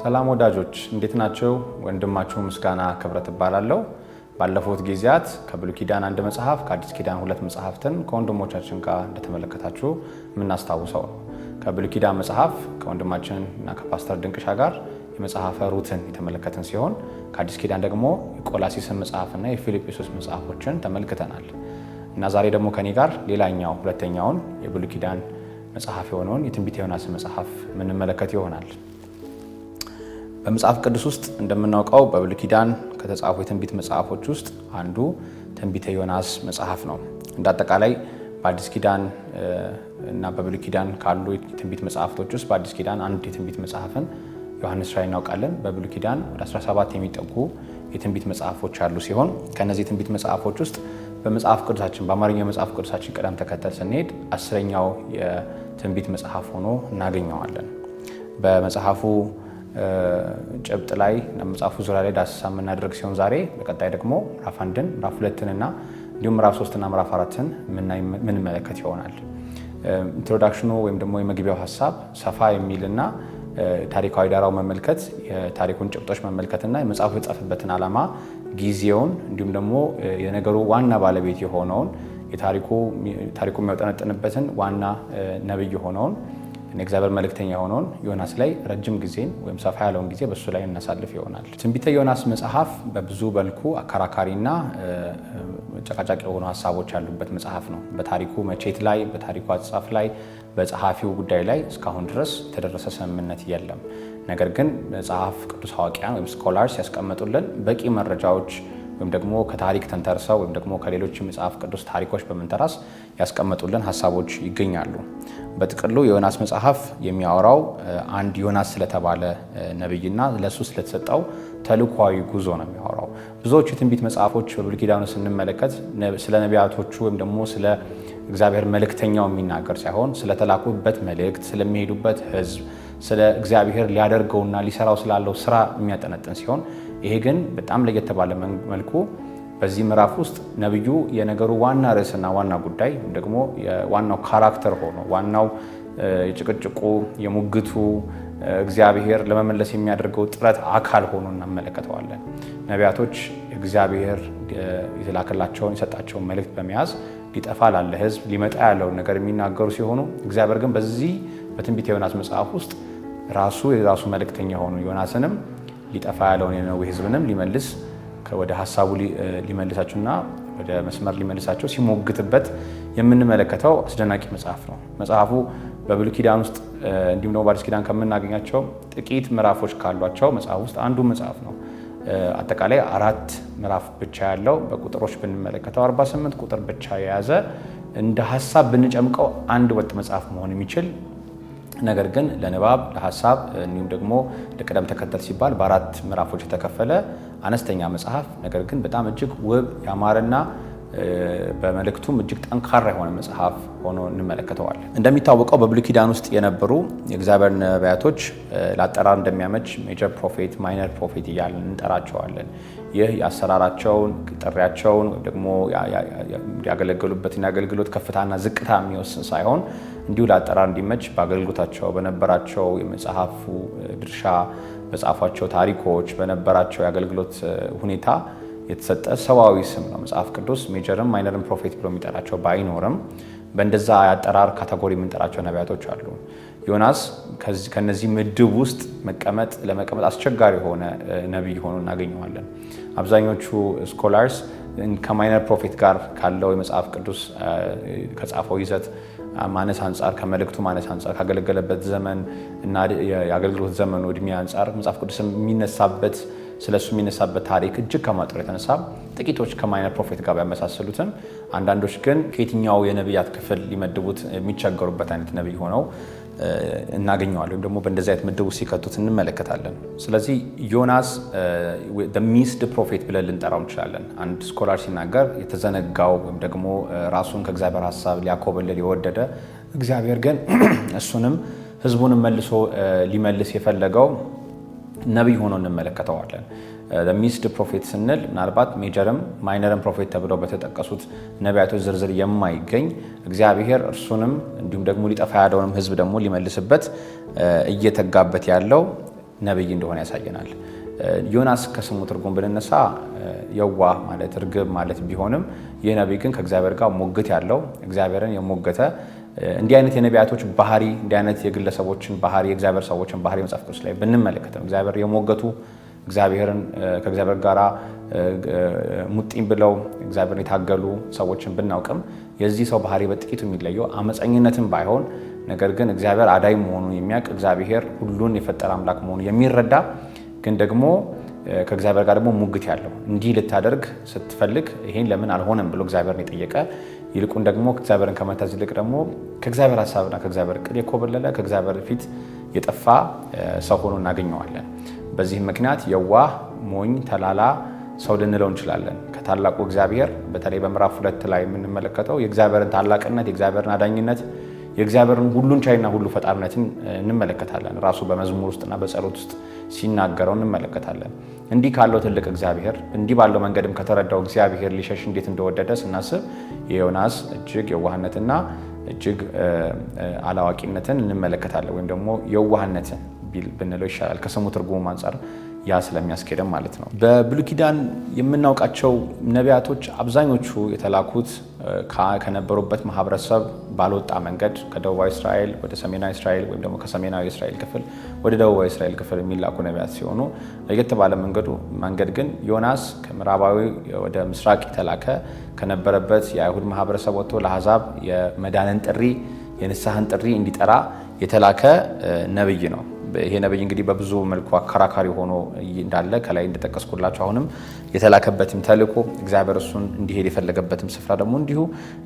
ሰላም ወዳጆች እንዴት ናቸው? ወንድማችሁ ምስጋና ክብረት እባላለሁ። ባለፉት ጊዜያት ከብሉይ ኪዳን አንድ መጽሐፍ ከአዲስ ኪዳን ሁለት መጽሐፍትን ከወንድሞቻችን ጋር እንደተመለከታችሁ የምናስታውሰው ነው። ከብሉይ ኪዳን መጽሐፍ ከወንድማችን እና ከፓስተር ድንቅሻ ጋር የመጽሐፈ ሩትን የተመለከትን ሲሆን ከአዲስ ኪዳን ደግሞ የቆላሲስን መጽሐፍና የፊልጵስዩስ መጽሐፎችን ተመልክተናል እና ዛሬ ደግሞ ከኔ ጋር ሌላኛው ሁለተኛውን የብሉይ ኪዳን መጽሐፍ የሆነውን የትንቢተ ዮናስ መጽሐፍ የምንመለከት ይሆናል። በመጽሐፍ ቅዱስ ውስጥ እንደምናውቀው በብሉይ ኪዳን ከተጻፉ የትንቢት መጽሐፎች ውስጥ አንዱ ትንቢተ ዮናስ መጽሐፍ ነው። እንዳጠቃላይ በአዲስ ኪዳን እና በብሉይ ኪዳን ካሉ የትንቢት መጽሐፍቶች ውስጥ በአዲስ ኪዳን አንድ የትንቢት መጽሐፍን ዮሐንስ ራእይ እናውቃለን። በብሉይ ኪዳን ወደ 17 የሚጠጉ የትንቢት መጽሐፎች ያሉ ሲሆን ከነዚህ የትንቢት መጽሐፎች ውስጥ በመጽሐፍ ቅዱሳችን በአማርኛው መጽሐፍ ቅዱሳችን ቅደም ተከተል ስንሄድ 10ኛው የትንቢት መጽሐፍ ሆኖ እናገኘዋለን። በመጽሐፉ ጭብጥ ላይ መጽሐፉ ዙሪያ ላይ ዳሰሳ የምናደርግ ሲሆን ዛሬ በቀጣይ ደግሞ ምዕራፍ 1ን ምዕራፍ 2ን እና እንዲሁም ምዕራፍ 3 እና ምዕራፍ 4ን የምንመለከት ይሆናል። ኢንትሮዳክሽኑ ወይም ደግሞ የመግቢያው ሀሳብ ሰፋ የሚልና ታሪካዊ ዳራው መመልከት የታሪኩን ጭብጦች መመልከትና የመጽሐፉ የጻፈበትን ዓላማ ጊዜውን እንዲሁም ደግሞ የነገሩ ዋና ባለቤት የሆነውን ታሪኩ የሚያጠነጥንበትን ዋና ነብይ የሆነውን የእግዚአብሔር መልእክተኛ የሆነውን ዮናስ ላይ ረጅም ጊዜን ወይም ሰፋ ያለውን ጊዜ በሱ ላይ እናሳልፍ ይሆናል። ትንቢተ ዮናስ መጽሐፍ በብዙ መልኩ አከራካሪና ጨቃጫቂ የሆኑ ሀሳቦች ያሉበት መጽሐፍ ነው። በታሪኩ መቼት ላይ፣ በታሪኩ አጻፍ ላይ፣ በጸሐፊው ጉዳይ ላይ እስካሁን ድረስ የተደረሰ ስምምነት የለም። ነገር ግን መጽሐፍ ቅዱስ አዋቂያን ወይም ስኮላርስ ያስቀመጡልን በቂ መረጃዎች ወይም ደግሞ ከታሪክ ተንተርሰው ወይም ደግሞ ከሌሎች መጽሐፍ ቅዱስ ታሪኮች በመንተራስ ያስቀመጡልን ሀሳቦች ይገኛሉ። በጥቅሉ የዮናስ መጽሐፍ የሚያወራው አንድ ዮናስ ስለተባለ ነብይና ለሱ ስለተሰጠው ተልኳዊ ጉዞ ነው የሚያወራው። ብዙዎቹ የትንቢት መጽሐፎች በብሉይ ኪዳን ስንመለከት ስለ ነቢያቶቹ ወይም ደግሞ ስለ እግዚአብሔር መልእክተኛው የሚናገር ሳይሆን ስለተላኩበት መልእክት፣ ስለሚሄዱበት ሕዝብ፣ ስለ እግዚአብሔር ሊያደርገውና ሊሰራው ስላለው ስራ የሚያጠነጥን ሲሆን ይሄ ግን በጣም ለየት ባለ መልኩ በዚህ ምዕራፍ ውስጥ ነብዩ የነገሩ ዋና ርዕስና ዋና ጉዳይ ደግሞ ዋናው ካራክተር ሆኖ ዋናው የጭቅጭቁ የሙግቱ እግዚአብሔር ለመመለስ የሚያደርገው ጥረት አካል ሆኖ እናመለከተዋለን። ነቢያቶች እግዚአብሔር የተላከላቸውን የሰጣቸውን መልእክት በመያዝ ሊጠፋ ላለ ሕዝብ ሊመጣ ያለውን ነገር የሚናገሩ ሲሆኑ እግዚአብሔር ግን በዚህ በትንቢተ ዮናስ መጽሐፍ ውስጥ የራሱ መልእክተኛ ሆኖ ዮናስንም ሊጠፋ ያለውን የነነዌ ሕዝብንም ሊመልስ ወደ ሀሳቡ ሊመልሳቸውና ወደ መስመር ሊመልሳቸው ሲሞግትበት የምንመለከተው አስደናቂ መጽሐፍ ነው። መጽሐፉ በብሉይ ኪዳን ውስጥ እንዲሁም ደግሞ በአዲስ ኪዳን ከምናገኛቸው ጥቂት ምዕራፎች ካሏቸው መጽሐፍ ውስጥ አንዱ መጽሐፍ ነው። አጠቃላይ 4 ምዕራፍ ብቻ ያለው በቁጥሮች ብንመለከተው 48 ቁጥር ብቻ የያዘ እንደ ሀሳብ ብንጨምቀው አንድ ወጥ መጽሐፍ መሆን የሚችል ነገር ግን ለንባብ ለሀሳብ እንዲሁም ደግሞ ለቅደም ተከተል ሲባል በ4 ምዕራፎች የተከፈለ አነስተኛ መጽሐፍ ነገር ግን በጣም እጅግ ውብ ያማረና በመልእክቱም እጅግ ጠንካራ የሆነ መጽሐፍ ሆኖ እንመለከተዋለን። እንደሚታወቀው በብሉይ ኪዳን ውስጥ የነበሩ የእግዚአብሔር ነቢያቶች ለአጠራር እንደሚያመች ሜጀር ፕሮፌት፣ ማይነር ፕሮፌት እያልን እንጠራቸዋለን። ይህ የአሰራራቸውን ጥሪያቸውን ወይም ደግሞ ያገለገሉበትን የአገልግሎት ከፍታና ዝቅታ የሚወስን ሳይሆን እንዲሁ ለአጠራር እንዲመች በአገልግሎታቸው በነበራቸው የመጽሐፉ ድርሻ በጻፏቸው ታሪኮች በነበራቸው የአገልግሎት ሁኔታ የተሰጠ ሰዋዊ ስም ነው። መጽሐፍ ቅዱስ ሜጀርም ማይነርም ፕሮፌት ብሎ የሚጠራቸው ባይኖርም በእንደዛ የአጠራር ካቴጎሪ የምንጠራቸው ነቢያቶች አሉ። ዮናስ ከነዚህ ምድብ ውስጥ ለመቀመጥ አስቸጋሪ የሆነ ነቢይ ሆኖ እናገኘዋለን። አብዛኞቹ ስኮላርስ ከማይነር ፕሮፌት ጋር ካለው የመጽሐፍ ቅዱስ ከጻፈው ይዘት ማነስ አንጻር፣ ከመልእክቱ ማነስ አንጻር፣ ካገለገለበት ዘመን እና የአገልግሎት ዘመኑ እድሜ አንጻር መጽሐፍ ቅዱስ ስለሱ የሚነሳበት ታሪክ እጅግ ከማጠሩ የተነሳ ጥቂቶች ከማይነር ፕሮፌት ጋር ያመሳሰሉትን፣ አንዳንዶች ግን ከየትኛው የነቢያት ክፍል ሊመድቡት የሚቸገሩበት አይነት ነቢይ ሆነው እናገኘዋለን ወይም ደግሞ በእንደዚህ አይነት ምድብ ውስጥ ሲከቱት እንመለከታለን። ስለዚህ ዮናስ ሚስድ ፕሮፌት ብለን ልንጠራው እንችላለን። አንድ ስኮላር ሲናገር የተዘነጋው ወይም ደግሞ ራሱን ከእግዚአብሔር ሀሳብ ሊያኮበልል የወደደ እግዚአብሔር ግን እሱንም ሕዝቡንም መልሶ ሊመልስ የፈለገው ነቢይ ሆኖ እንመለከተዋለን። ሚስድ ፕሮፌት ስንል ምናልባት ሜጀርም ማይነርም ፕሮፌት ተብለው በተጠቀሱት ነቢያቶች ዝርዝር የማይገኝ እግዚአብሔር እርሱንም እንዲሁም ደግሞ ሊጠፋ ያለውንም ሕዝብ ደግሞ ሊመልስበት እየተጋበት ያለው ነብይ እንደሆነ ያሳየናል። ዮናስ ከስሙ ትርጉም ብንነሳ የዋህ ማለት እርግብ ማለት ቢሆንም ይህ ነብይ ግን ከእግዚአብሔር ጋር ሞግት ያለው እግዚአብሔርን የሞገተ እንዲህ አይነት የነቢያቶች ባህሪ እንዲህ አይነት የግለሰቦችን ባህሪ የእግዚአብሔር ሰዎችን ባህሪ መጽሐፍ ቅዱስ ላይ ብንመለከት ነው እግዚአብሔር የሞገቱ እግዚአብሔርን ከእግዚአብሔር ጋር ሙጥኝ ብለው እግዚአብሔርን የታገሉ ሰዎችን ብናውቅም የዚህ ሰው ባህሪ በጥቂቱ የሚለየው አመፀኝነትን ባይሆን ነገር ግን እግዚአብሔር አዳኝ መሆኑን የሚያውቅ እግዚአብሔር ሁሉን የፈጠረ አምላክ መሆኑን የሚረዳ ግን ደግሞ ከእግዚአብሔር ጋር ደግሞ ሙግት ያለው እንዲህ ልታደርግ ስትፈልግ ይሄን ለምን አልሆነም ብሎ እግዚአብሔርን የጠየቀ ይልቁን ደግሞ እግዚአብሔርን ከመታዘዝ ይልቅ ደግሞ ከእግዚአብሔር ሐሳብና ከእግዚአብሔር ዕቅድ የኮበለለ ከእግዚአብሔር ፊት የጠፋ ሰው ሆኖ እናገኘዋለን። በዚህም ምክንያት የዋህ ሞኝ ተላላ ሰው ልንለው እንችላለን። ከታላቁ እግዚአብሔር በተለይ በምዕራፍ 2 ላይ የምንመለከተው የእግዚአብሔርን ታላቅነት የእግዚአብሔርን አዳኝነት የእግዚአብሔርን ሁሉን ቻይና ሁሉ ፈጣሪነትን እንመለከታለን። ራሱ በመዝሙር ውስጥና በጸሎት ውስጥ ሲናገረው እንመለከታለን። እንዲህ ካለው ትልቅ እግዚአብሔር እንዲህ ባለው መንገድም ከተረዳው እግዚአብሔር ሊሸሽ እንዴት እንደወደደ ስናስብ የዮናስ እጅግ የዋህነትና እጅግ አላዋቂነትን እንመለከታለን። ወይም ደግሞ የዋህነትን ብንለው ይሻላል ከስሙ ትርጉም አንጻር ያ ስለሚያስኬደም ማለት ነው። በብሉይ ኪዳን የምናውቃቸው ነቢያቶች አብዛኞቹ የተላኩት ከነበሩበት ማህበረሰብ ባልወጣ መንገድ ከደቡባዊ እስራኤል ወደ ሰሜናዊ እስራኤል ወይም ደግሞ ከሰሜናዊ እስራኤል ክፍል ወደ ደቡባዊ እስራኤል ክፍል የሚላኩ ነቢያት ሲሆኑ ለየት ባለ መንገድ ግን ዮናስ ከምዕራባዊ ወደ ምስራቅ የተላከ ከነበረበት የአይሁድ ማህበረሰብ ወጥቶ ለአሕዛብ የመዳንን ጥሪ የንስሐን ጥሪ እንዲጠራ የተላከ ነብይ ነው። ይሄ ነብይ እንግዲህ በብዙ መልኩ አከራካሪ ሆኖ እንዳለ ከላይ እንደጠቀስኩላችሁ አሁንም የተላከበትም ተልእኮ እግዚአብሔር እሱን እንዲሄድ የፈለገበትም ስፍራ ደግሞ እንዲሁ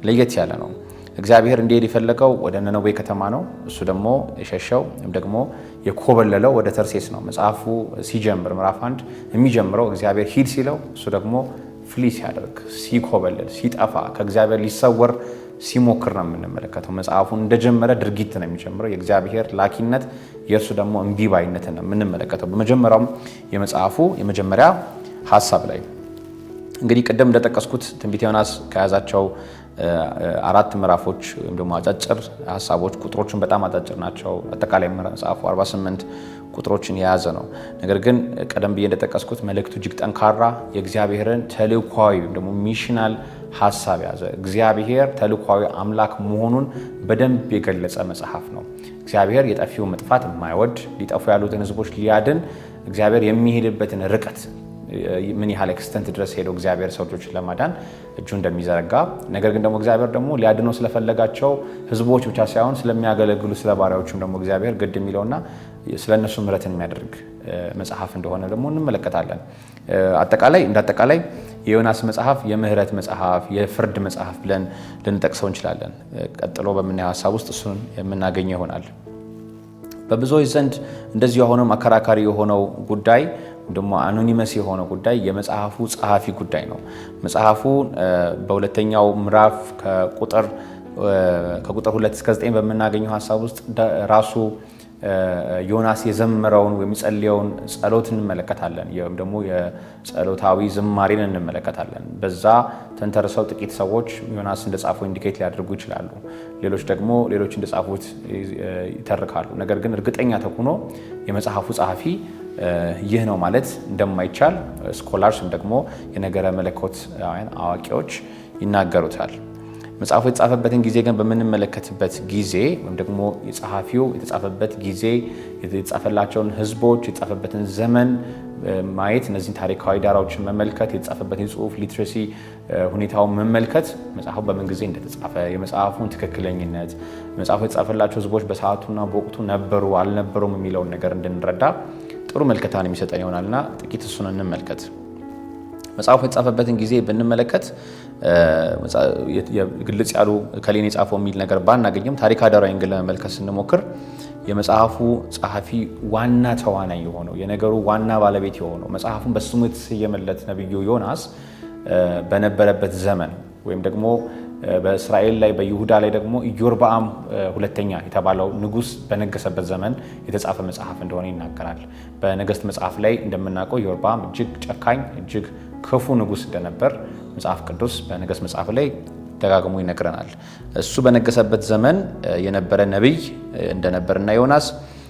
ለየት ያለ ነው። እግዚአብሔር እንዲሄድ የፈለገው ወደ ነነዌ ከተማ ነው። እሱ ደግሞ የሸሸው ደግሞ የኮበለለው ወደ ተርሴስ ነው። መጽሐፉ ሲጀምር ምዕራፍ 1 የሚጀምረው እግዚአብሔር ሂድ ሲለው እሱ ደግሞ ፍሊ ሲያደርግ ሲኮበለል ሲጠፋ ከእግዚአብሔር ሊሰወር ሲሞክር ነው የምንመለከተው። መጽሐፉን እንደጀመረ ድርጊት ነው የሚጀምረው። የእግዚአብሔር ላኪነት የእርሱ ደግሞ እምቢባይነትን ነው የምንመለከተው። በመጀመሪያውም የመጽሐፉ የመጀመሪያ ሀሳብ ላይ እንግዲህ ቅድም እንደጠቀስኩት ትንቢተ ዮናስ ከያዛቸው 4 ምዕራፎች ወይም ደግሞ አጫጭር ሀሳቦች ቁጥሮችን በጣም አጫጭር ናቸው። አጠቃላይ መጽሐፉ 48 ቁጥሮችን የያዘ ነው። ነገር ግን ቀደም ብዬ እንደጠቀስኩት መልእክቱ እጅግ ጠንካራ የእግዚአብሔርን ተልእኮአዊ ወይም ደግሞ ሚሽናል ሀሳብ ያዘ። እግዚአብሔር ተልእኮአዊ አምላክ መሆኑን በደንብ የገለጸ መጽሐፍ ነው። እግዚአብሔር የጠፊውን መጥፋት የማይወድ ሊጠፉ ያሉትን ሕዝቦች ሊያድን እግዚአብሔር የሚሄድበትን ርቀት ምን ያህል ኤክስተንት ድረስ ሄደው እግዚአብሔር ሰው ልጆችን ለማዳን እጁ እንደሚዘረጋ ነገር ግን ደግሞ እግዚአብሔር ደግሞ ሊያድነው ስለፈለጋቸው ሕዝቦች ብቻ ሳይሆን ስለሚያገለግሉ ስለ ባሪያዎቹም ደግሞ እግዚአብሔር ግድ የሚለውና ስለነሱ ምሕረትን የሚያደርግ መጽሐፍ እንደሆነ ደግሞ እንመለከታለን። አጠቃላይ የዮናስ መጽሐፍ የምህረት መጽሐፍ የፍርድ መጽሐፍ ብለን ልንጠቅሰው እንችላለን። ቀጥሎ በምናየው ሀሳብ ውስጥ እሱን የምናገኘው ይሆናል። በብዙዎች ዘንድ እንደዚሁ አሁንም አከራካሪ የሆነው ጉዳይ ደግሞ አኖኒመስ የሆነው ጉዳይ የመጽሐፉ ጸሐፊ ጉዳይ ነው። መጽሐፉ በሁለተኛው ምዕራፍ ከቁጥር 2 እስከ 9 በምናገኘው ሀሳብ ውስጥ ራሱ ዮናስ የዘመረውን ወይም የጸለየውን ጸሎት እንመለከታለን። ወይም ደግሞ የጸሎታዊ ዝማሬን እንመለከታለን። በዛ ተንተርሰው ጥቂት ሰዎች ዮናስ እንደጻፈው ኢንዲኬት ሊያደርጉ ይችላሉ። ሌሎች ደግሞ ሌሎች እንደጻፉት ይተርካሉ። ነገር ግን እርግጠኛ ተኩኖ የመጽሐፉ ጸሐፊ ይህ ነው ማለት እንደማይቻል ስኮላርስ ደግሞ የነገረ መለኮት አዋቂዎች ይናገሩታል። መጽሐፉ የተጻፈበትን ጊዜ ግን በምንመለከትበት ጊዜ ወይም ደግሞ የጸሐፊው የተጻፈበት ጊዜ የተጻፈላቸውን ሕዝቦች የተጻፈበትን ዘመን ማየት እነዚህን ታሪካዊ ዳራዎችን መመልከት የተጻፈበት የጽሁፍ ሊትሬሲ ሁኔታውን መመልከት መጽሐፉ በምን ጊዜ እንደተጻፈ የመጽሐፉን ትክክለኝነት መጽሐፉ የተጻፈላቸው ሕዝቦች በሰዓቱና በወቅቱ ነበሩ አልነበሩም የሚለውን ነገር እንድንረዳ ጥሩ መልከታን የሚሰጠን ይሆናልና ጥቂት እሱን እንመልከት። መጽሐፉ የተጻፈበትን ጊዜ ብንመለከት ግልጽ ያሉ ከሌን የጻፈው የሚል ነገር ባናገኝም ታሪክ ዳራውን ግን ለመመልከት ስንሞክር የመጽሐፉ ጸሐፊ ዋና ተዋናይ የሆነው የነገሩ ዋና ባለቤት የሆነው መጽሐፉን በስሙ የተሰየመለት ነብዩ ዮናስ በነበረበት ዘመን ወይም ደግሞ በእስራኤል ላይ በይሁዳ ላይ ደግሞ ኢዮርብዓም ሁለተኛ የተባለው ንጉስ በነገሰበት ዘመን የተጻፈ መጽሐፍ እንደሆነ ይናገራል። በነገስት መጽሐፍ ላይ እንደምናውቀው ኢዮርብዓም እጅግ ጨካኝ እጅግ ክፉ ንጉስ እንደነበር መጽሐፍ ቅዱስ በነገስት መጽሐፍ ላይ ደጋግሞ ይነግረናል። እሱ በነገሰበት ዘመን የነበረ ነብይ እንደነበርና ዮናስ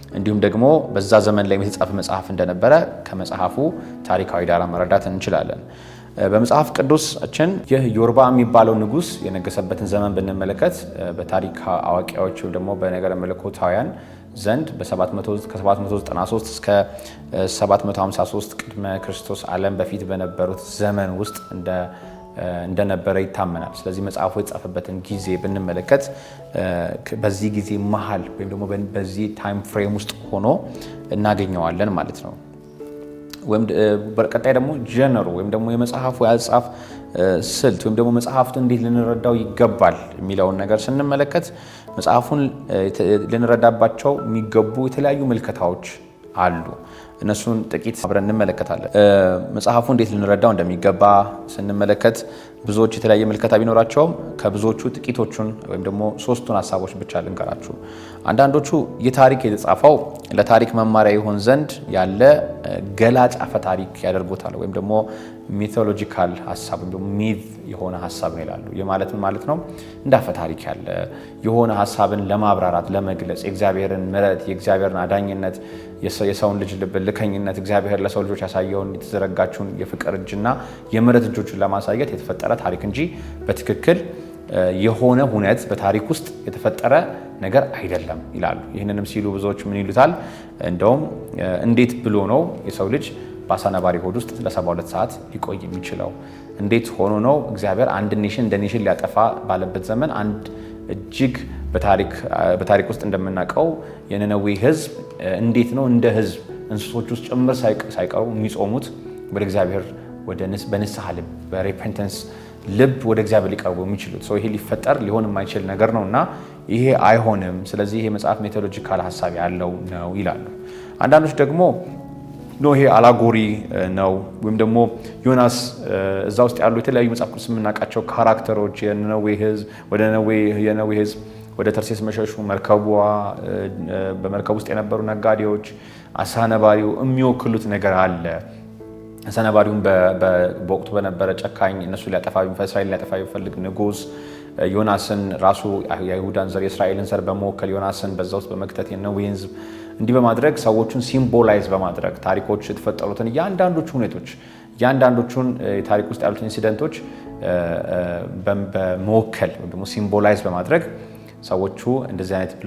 እንዲሁም ደግሞ በዛ ዘመን ላይ የተጻፈ መጽሐፍ እንደነበረ ከመጽሐፉ ታሪካዊ ዳራ መረዳት እንችላለን። በመጽሐፍ ቅዱሳችን ይህ ዮርብዓም የሚባለው ንጉስ የነገሰበትን ዘመን ብንመለከት በታሪክ አዋቂዎች ወይም ደግሞ በነገረ መለኮታውያን ዘንድ ከ793 እስከ 753 ቅድመ ክርስቶስ ዓለም በፊት በነበሩት ዘመን ውስጥ እንደነበረ ይታመናል። ስለዚህ መጽሐፉ የተጻፈበትን ጊዜ ብንመለከት በዚህ ጊዜ መሃል ወይም ደግሞ በዚህ ታይም ፍሬም ውስጥ ሆኖ እናገኘዋለን ማለት ነው። ወይም በቀጣይ ደግሞ ጀነሩ ወይም ደግሞ የመጽሐፉ ያጻፍ ስልት ወይም ደግሞ መጽሐፍቱን እንዴት ልንረዳው ይገባል የሚለውን ነገር ስንመለከት መጽሐፉን ልንረዳባቸው የሚገቡ የተለያዩ ምልከታዎች አሉ። እነሱን ጥቂት አብረን እንመለከታለን። መጽሐፉ እንዴት ልንረዳው እንደሚገባ ስንመለከት ብዙዎች የተለያየ ምልከታ ቢኖራቸውም ከብዙዎቹ ጥቂቶቹን ወይም ደግሞ ሶስቱን ሀሳቦች ብቻ ልንገራችሁ። አንዳንዶቹ የታሪክ የተጻፈው ለታሪክ መማሪያ ይሆን ዘንድ ያለ ገላጭ አፈ ታሪክ ያደርጉታል ወይም ደግሞ ሚቶሎጂካል ሀሳብ ወይም ደግሞ ሚት የሆነ ሀሳብ ነው ይላሉ። ይህ ማለት ምን ማለት ነው? እንደ አፈ ታሪክ ያለ የሆነ ሀሳብን ለማብራራት ለመግለጽ የእግዚአብሔርን ምሕረት የእግዚአብሔርን አዳኝነት የሰውን ልጅ ልብ ልከኝነት እግዚአብሔር ለሰው ልጆች ያሳየውን የተዘረጋችውን የፍቅር እጅና የምሕረት እጆችን ለማሳየት የተፈጠረ ታሪክ እንጂ በትክክል የሆነ ሁነት በታሪክ ውስጥ የተፈጠረ ነገር አይደለም ይላሉ። ይህንንም ሲሉ ብዙዎች ምን ይሉታል? እንደውም እንዴት ብሎ ነው የሰው ልጅ በአሳ ነባሪ ሆድ ውስጥ ለ72 ሰዓት ሊቆይ የሚችለው? እንዴት ሆኖ ነው እግዚአብሔር አንድ ኔሽን እንደ ኔሽን ሊያጠፋ ባለበት ዘመን አንድ እጅግ በታሪክ ውስጥ እንደምናውቀው የነነዌ ሕዝብ እንዴት ነው እንደ ሕዝብ እንስሶች ውስጥ ጭምር ሳይቀሩ የሚጾሙት ወደ እግዚአብሔር በንስሐ ልብ በሬፔንተንስ ልብ ወደ እግዚአብሔር ሊቀርቡ የሚችሉት? ይሄ ሊፈጠር ሊሆን የማይችል ነገር ነው እና ይሄ አይሆንም። ስለዚህ ይሄ መጽሐፍ ሜቶሎጂካል ሀሳብ ያለው ነው ይላሉ። አንዳንዶች ደግሞ ይሄ አላጎሪ ነው ወይም ደግሞ ዮናስ እዛ ውስጥ ያሉ የተለያዩ መጽሐፍ ቅዱስ የምናውቃቸው ካራክተሮች የነነዌ ሕዝብ ወደ ተርሴስ መሸሹ፣ በመርከቡ ውስጥ የነበሩ ነጋዴዎች፣ አሳ ነባሪው የሚወክሉት ነገር አለ። አሳ ነባሪውን በወቅቱ በነበረ ጨካኝ እነሱ እስራኤልን ሊያጠፋ የሚፈልግ ንጉስ ዮናስን ራሱ የይሁዳን ዘር የእስራኤልን ዘር በመወከል ዮናስን በዛ ውስጥ በመክተት የነዌን ሕዝብ እንዲህ በማድረግ ሰዎቹን ሲምቦላይዝ በማድረግ ታሪኮች የተፈጠሩትን እያንዳንዶቹን ታሪክ ውስጥ ያሉትን ኢንሲደንቶች በመወከል ወይም ደግሞ ሲምቦላይዝ በማድረግ ሰዎቹ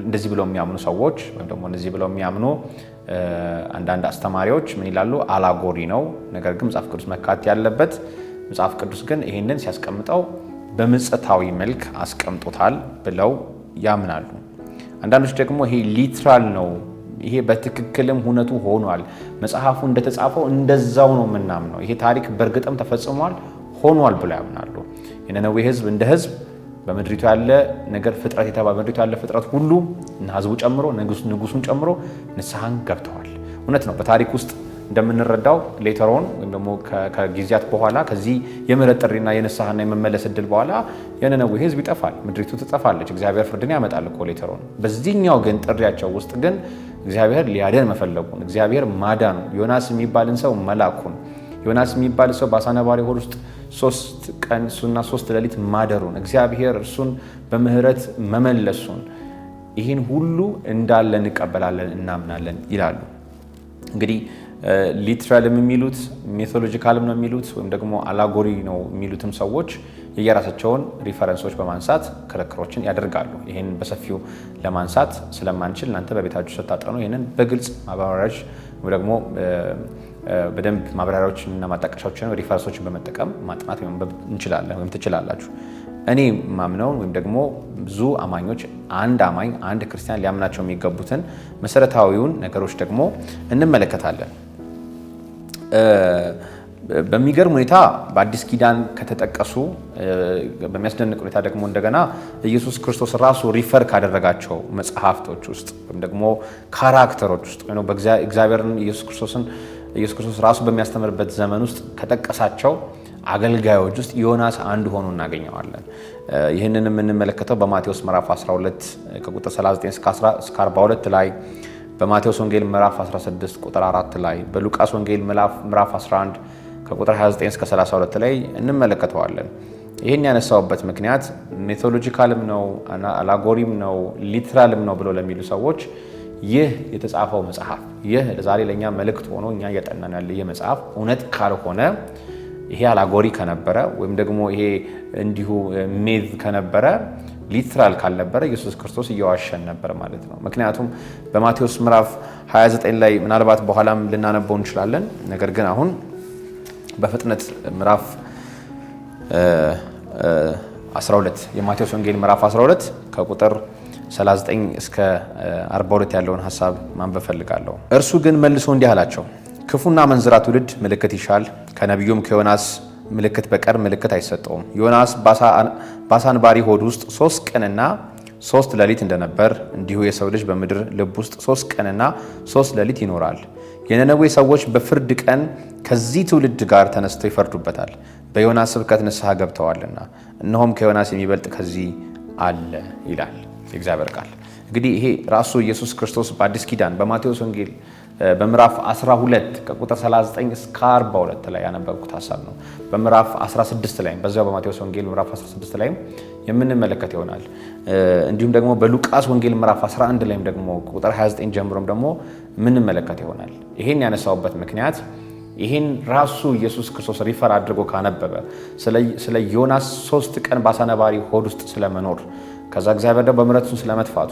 እንደዚህ ብለው የሚያምኑ ሰዎች ወይም ደግሞ እንደዚህ ብለው የሚያምኑ አንዳንድ አስተማሪዎች ምን ይላሉ? አላጎሪ ነው፣ ነገር ግን መጽሐፍ ቅዱስ መካተት ያለበት፣ መጽሐፍ ቅዱስ ግን ይህንን ሲያስቀምጠው በምጸታዊ መልክ አስቀምጦታል ብለው ያምናሉ። አንዳንዶች ደግሞ ይሄ ሊትራል ነው፣ ይሄ በትክክልም ሁነቱ ሆኗል፣ መጽሐፉ እንደተጻፈው እንደዛው ነው የምናምነው፣ ይሄ ታሪክ በእርግጥም ተፈጽሟል ሆኗል ብለው ያምናሉ። የነነዌ ሕዝብ እንደ ሕዝብ በምድሪቱ ያለ ነገር በምድሪቱ ያለ ፍጥረት ሁሉ እና ሕዝቡ ጨምሮ ንጉሱን ጨምሮ ንስሐን ገብተዋል። እውነት ነው። በታሪክ ውስጥ እንደምንረዳው ሌተሮን ወይም ደግሞ ከጊዜያት በኋላ ከዚህ የምህረት ጥሪና የንስሐና የመመለስ እድል በኋላ የነነዌ ሕዝብ ይጠፋል፣ ምድሪቱ ትጠፋለች፣ እግዚአብሔር ፍርድን ያመጣል እኮ ሌተሮን። በዚህኛው ግን ጥሪያቸው ውስጥ ግን እግዚአብሔር ሊያድን መፈለጉን እግዚአብሔር ማዳኑ ዮናስ የሚባልን ሰው መላኩን ዮናስ የሚባል ሰው በአሳ ነባሪ ሆድ ውስጥ 3 ቀን እሱና 3 ሌሊት ማደሩን እግዚአብሔር እርሱን በምህረት መመለሱን ይህን ሁሉ እንዳለ እንቀበላለን እናምናለን ይላሉ። እንግዲህ ሊትራልም የሚሉት ሜቶሎጂካልም ነው የሚሉት ወይም ደግሞ አላጎሪ ነው የሚሉትም ሰዎች የየራሳቸውን ሪፈረንሶች በማንሳት ክርክሮችን ያደርጋሉ። ይህን በሰፊው ለማንሳት ስለማንችል እናንተ በቤታችሁ ስታጠኑ ይህንን በግልጽ ማብራሪያዎች ወይ ደግሞ በደንብ ማብራሪያዎችንና ማጣቀሻዎችን ሪፈረንሶችን በመጠቀም ማጥናት እንችላለን ወይም ትችላላችሁ። እኔ ማምነውን ወይም ደግሞ ብዙ አማኞች አንድ ክርስቲያን ሊያምናቸው የሚገቡትን መሰረታዊውን ነገሮች ደግሞ እንመለከታለን። በሚገርም ሁኔታ በአዲስ ኪዳን ከተጠቀሱ በሚያስደንቅ ሁኔታ ደግሞ እንደገና ኢየሱስ ክርስቶስ ራሱ ሪፈር ካደረጋቸው መጽሐፍቶች ውስጥ ወይም ደግሞ ካራክተሮች ውስጥ ወይ በእግዚአብሔርን ኢየሱስ ክርስቶስ ራሱ በሚያስተምርበት ዘመን ውስጥ ከጠቀሳቸው አገልጋዮች ውስጥ ዮናስ አንዱ ሆኖ እናገኘዋለን። ይህንን የምንመለከተው በማቴዎስ ምዕራፍ 12 ከቁጥር 39 እስከ 42 ላይ፣ በማቴዎስ ወንጌል ምዕራፍ 16 ቁጥር 4 ላይ፣ በሉቃስ ወንጌል ምዕራፍ 11 ከቁጥር 29 እስከ 32 ላይ እንመለከተዋለን። ይህን ያነሳውበት ምክንያት ሜቶሎጂካልም ነው አላጎሪም ነው ሊትራልም ነው ብሎ ለሚሉ ሰዎች ይህ የተጻፈው መጽሐፍ ይህ ዛሬ ለኛ መልእክት ሆኖ እኛ እያጠናን ያለ ይህ መጽሐፍ እውነት ካልሆነ ይሄ አላጎሪ ከነበረ ወይም ደግሞ ይሄ እንዲሁ ሜዝ ከነበረ ሊትራል ካልነበረ ኢየሱስ ክርስቶስ እየዋሸን ነበር ማለት ነው። ምክንያቱም በማቴዎስ ምዕራፍ 29 ላይ ምናልባት በኋላም ልናነበው እንችላለን። ነገር ግን አሁን በፍጥነት ምዕራፍ 12 የማቴዎስ ወንጌል ምዕራፍ 12 ከቁጥር 39 እስከ 42 ያለውን ሐሳብ ማንበብ ፈልጋለሁ። እርሱ ግን መልሶ እንዲህ አላቸው፣ ክፉና መንዝራ ትውልድ ምልክት ይሻል፣ ከነቢዩም ከዮናስ ምልክት በቀር ምልክት አይሰጠውም። ዮናስ በአሳ አንባሪ ሆድ ውስጥ 3 ቀንና 3 ሌሊት እንደነበር እንዲሁ የሰው ልጅ በምድር ልብ ውስጥ 3 ቀንና 3 ሌሊት ይኖራል። የነነዌ ሰዎች በፍርድ ቀን ከዚህ ትውልድ ጋር ተነስተው ይፈርዱበታል፣ በዮናስ ስብከት ንስሐ ገብተዋልና፣ እነሆም ከዮናስ የሚበልጥ ከዚህ አለ ይላል የእግዚአብሔር ቃል። እንግዲህ ይሄ ራሱ ኢየሱስ ክርስቶስ በአዲስ ኪዳን በማቴዎስ ወንጌል በምዕራፍ 12 ከቁጥር 39 እስከ 42 ላይ ያነበብኩት ሐሳብ ነው። በምዕራፍ 16 ላይ በዚያው በማቴዎስ ወንጌል ምዕራፍ 16 ላይ የምንመለከት ይሆናል። እንዲሁም ደግሞ በሉቃስ ወንጌል ምዕራፍ 11 ላይም ደግሞ ቁጥር 29 ጀምሮም ደግሞ የምንመለከት ይሆናል። ይሄን ያነሳውበት ምክንያት ይሄን ራሱ ኢየሱስ ክርስቶስ ሪፈር አድርጎ ካነበበ ስለ ዮናስ 3 ቀን በአሳ ነባሪ ሆድ ውስጥ ስለመኖር ከዛ እግዚአብሔር ደግሞ በምሕረቱ ስለመጥፋቱ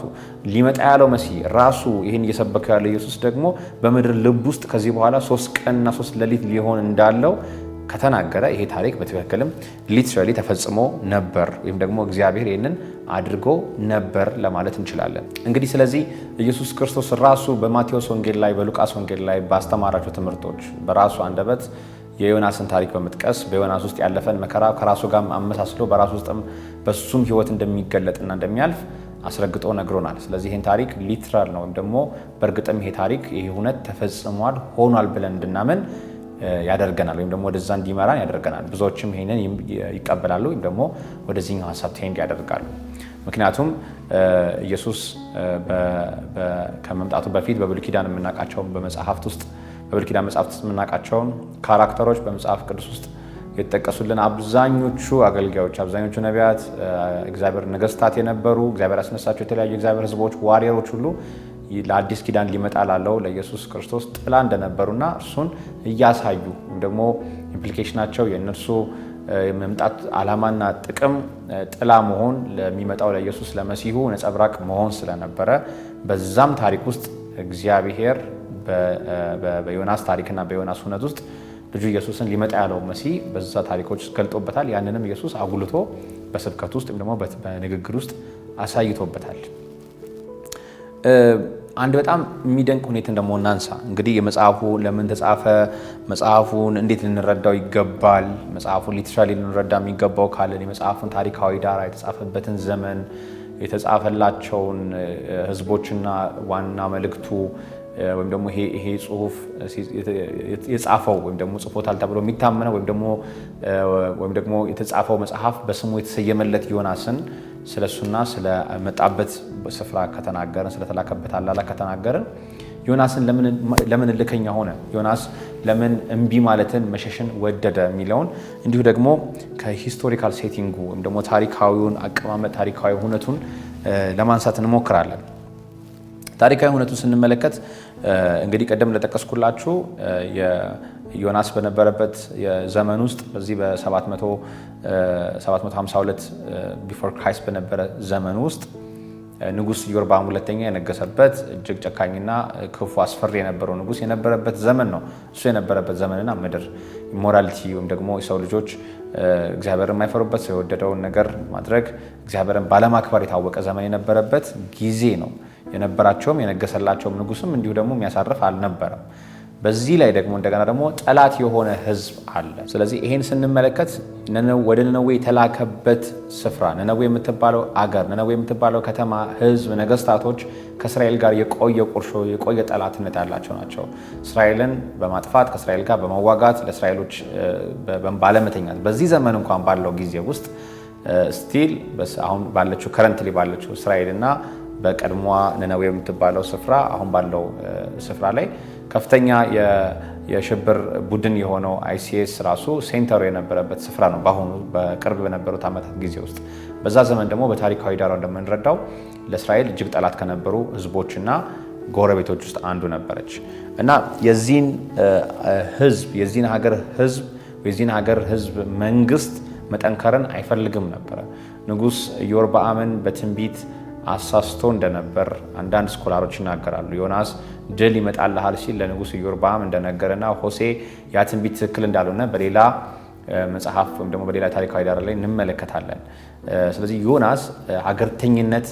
ሊመጣ ያለው መሲህ ራሱ ይህን እየሰበከ ያለው ኢየሱስ ደግሞ በምድር ልብ ውስጥ ከዚህ በኋላ 3 ቀንና 3 ሌሊት ሊሆን እንዳለው ከተናገረ ይሄ ታሪክ በትክክልም ሊትራሊ ተፈጽሞ ነበር ወይም ደግሞ እግዚአብሔር ይህንን አድርጎ ነበር ለማለት እንችላለን። እንግዲህ ስለዚህ ኢየሱስ ክርስቶስ ራሱ በማቴዎስ ወንጌል ላይ በሉቃስ ወንጌል ላይ ባስተማራቸው ትምህርቶች በራሱ አንደበት የዮናስን ታሪክ በመጥቀስ በዮናስ ውስጥ ያለፈን መከራ ከራሱ ጋር አመሳስሎ በራሱ ውስጥም በሱም ሕይወት እንደሚገለጥና እንደሚያልፍ አስረግጦ ነግሮናል። ስለዚህ ይህን ታሪክ ሊትራል ነው ወይም ደግሞ በእርግጥም ይሄ ታሪክ ይሄ እውነት ተፈጽሟል ሆኗል ብለን እንድናምን ያደርገናል ወይም ደግሞ ወደዛ እንዲመራን ያደርገናል። ብዙዎችም ይሄንን ይቀበላሉ ወይም ደግሞ ወደዚህኛው ሐሳብ ቴንድ ያደርጋሉ። ምክንያቱም ኢየሱስ ከመምጣቱ በፊት በብሉይ ኪዳን የምናውቃቸው በመጽሐፍት ውስጥ በብሉይ ኪዳን መጽሐፍት ውስጥ የምናውቃቸውን ካራክተሮች በመጽሐፍ ቅዱስ ውስጥ የተጠቀሱልን አብዛኞቹ አገልጋዮች፣ አብዛኞቹ ነቢያት፣ እግዚአብሔር ነገስታት የነበሩ እግዚአብሔር ያስነሳቸው የተለያዩ እግዚአብሔር ሕዝቦች ዋሪየሮች ሁሉ ለአዲስ ኪዳን ሊመጣ ላለው ለኢየሱስ ክርስቶስ ጥላ እንደነበሩና እርሱን እያሳዩ ወይም ደግሞ ኢምፕሊኬሽናቸው የእነርሱ የመምጣት ዓላማና ጥቅም ጥላ መሆን ለሚመጣው ለኢየሱስ ለመሲሁ ነጸብራቅ መሆን ስለነበረ በዛም ታሪክ ውስጥ እግዚአብሔር በዮናስ ታሪክና በዮናስ እውነት ውስጥ ልጁ ኢየሱስን ሊመጣ ያለው መሲህ በዛ ታሪኮች ውስጥ ገልጦበታል። ያንንም ኢየሱስ አጉልቶ በስብከት ውስጥ ወይም ደግሞ በንግግር ውስጥ አሳይቶበታል። አንድ በጣም የሚደንቅ ሁኔታ ደግሞ እናንሳ። እንግዲህ የመጽሐፉ ለምን ተጻፈ፣ መጽሐፉን እንዴት ልንረዳው ይገባል፣ መጽሐፉን ሊትራሊ ልንረዳ የሚገባው ካለን የመጽሐፉን ታሪካዊ ዳራ፣ የተጻፈበትን ዘመን፣ የተጻፈላቸውን ህዝቦችና ዋና መልእክቱ ወይም ደግሞ ይሄ ጽሁፍ የጻፈው ወይም ደግሞ ጽፎታል ተብሎ የሚታመነው ወይም ደግሞ የተጻፈው መጽሐፍ በስሙ የተሰየመለት ዮናስን ስለሱና ስለመጣበት ስፍራ ከተናገርን ስለተላከበት አላላ ከተናገርን ዮናስን ለምን እልከኛ ሆነ፣ ዮናስ ለምን እምቢ ማለትን መሸሽን ወደደ የሚለውን እንዲሁ ደግሞ ከሂስቶሪካል ሴቲንጉ ወይም ደግሞ ታሪካዊውን አቀማመጥ ታሪካዊ ሁነቱን ለማንሳት እንሞክራለን። ታሪካዊ ሁነቱን ስንመለከት እንግዲህ ቀደም ለጠቀስኩላችሁ ዮናስ በነበረበት ዘመን ውስጥ በዚህ በ752 ቢፎር ክራይስት በነበረ ዘመን ውስጥ ንጉስ ኢዮርብዓም ሁለተኛ የነገሰበት እጅግ ጨካኝና ክፉ አስፈሪ የነበረው ንጉስ የነበረበት ዘመን ነው። እሱ የነበረበት ዘመንና ምድር ኢሞራሊቲ ወይም ደግሞ የሰው ልጆች እግዚአብሔርን የማይፈሩበት ሰው የወደደውን ነገር ማድረግ እግዚአብሔርን ባለማክበር የታወቀ ዘመን የነበረበት ጊዜ ነው። የነበራቸውም የነገሰላቸውም ንጉስም እንዲሁ ደግሞ የሚያሳርፍ አልነበረም። በዚህ ላይ ደግሞ እንደገና ደግሞ ጠላት የሆነ ህዝብ አለ። ስለዚህ ይሄን ስንመለከት ወደ ነነዌ የተላከበት ስፍራ ነነዌ የምትባለው አገር፣ ነነዌ የምትባለው ከተማ፣ ህዝብ፣ ነገስታቶች ከእስራኤል ጋር የቆየ ቁርሾ የቆየ ጠላትነት ያላቸው ናቸው። እስራኤልን በማጥፋት ከእስራኤል ጋር በመዋጋት ለእስራኤሎች ባለመተኛት በዚህ ዘመን እንኳን ባለው ጊዜ ውስጥ ስቲል አሁን ባለችው ከረንትሊ ባለችው እስራኤልና በቀድሞዋ ነነዌ የምትባለው ስፍራ አሁን ባለው ስፍራ ላይ ከፍተኛ የሽብር ቡድን የሆነው አይሲኤስ ራሱ ሴንተሩ የነበረበት ስፍራ ነው። በአሁኑ በቅርብ በነበሩት ዓመታት ጊዜ ውስጥ በዛ ዘመን ደግሞ በታሪካዊ ዳራው እንደምንረዳው ለእስራኤል እጅግ ጠላት ከነበሩ ህዝቦችና ጎረቤቶች ውስጥ አንዱ ነበረች እና የዚህን ሀገር ህዝብ መንግስት መጠንከርን አይፈልግም ነበረ። ንጉስ ኢዮርብዓምን በትንቢት አሳስቶ እንደነበር አንዳንድ ስኮላሮች ይናገራሉ። ዮናስ ድል ይመጣልሃል ሲል ለንጉስ ኢዮርብዓም እንደነገረና ሆሴዕ ያ ትንቢት ትክክል እንዳልሆነ በሌላ መጽሐፍ ወይም ደግሞ በሌላ ታሪካዊ ዳራ ላይ እንመለከታለን። ስለዚህ ዮናስ ሀገርተኝነት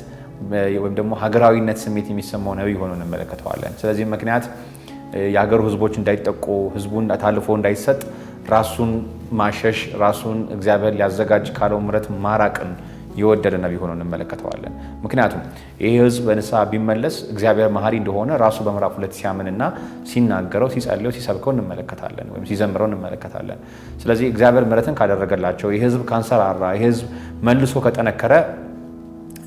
ወይም ደግሞ ሀገራዊነት ስሜት የሚሰማው ነቢይ ሆኖ እንመለከተዋለን። ስለዚህ ምክንያት የሀገሩ ህዝቦች እንዳይጠቁ፣ ህዝቡን ታልፎ እንዳይሰጥ ራሱን ማሸሽ፣ ራሱን እግዚአብሔር ሊያዘጋጅ ካለው ምሕረት ማራቅን የወደደ ነቢይ ሆኖ እንመለከተዋለን። ምክንያቱም ይህ ህዝብ በንስሐ ቢመለስ እግዚአብሔር መሐሪ እንደሆነ ራሱ በምዕራፍ 2 ሲያምንና ሲናገረው፣ ሲጸልየው፣ ሲሰብከው እንመለከታለን ወይም ሲዘምረው እንመለከታለን። ስለዚህ እግዚአብሔር ምሕረትን ካደረገላቸው፣ ይህ ህዝብ ካንሰራራ፣ ይህ ህዝብ መልሶ ከጠነከረ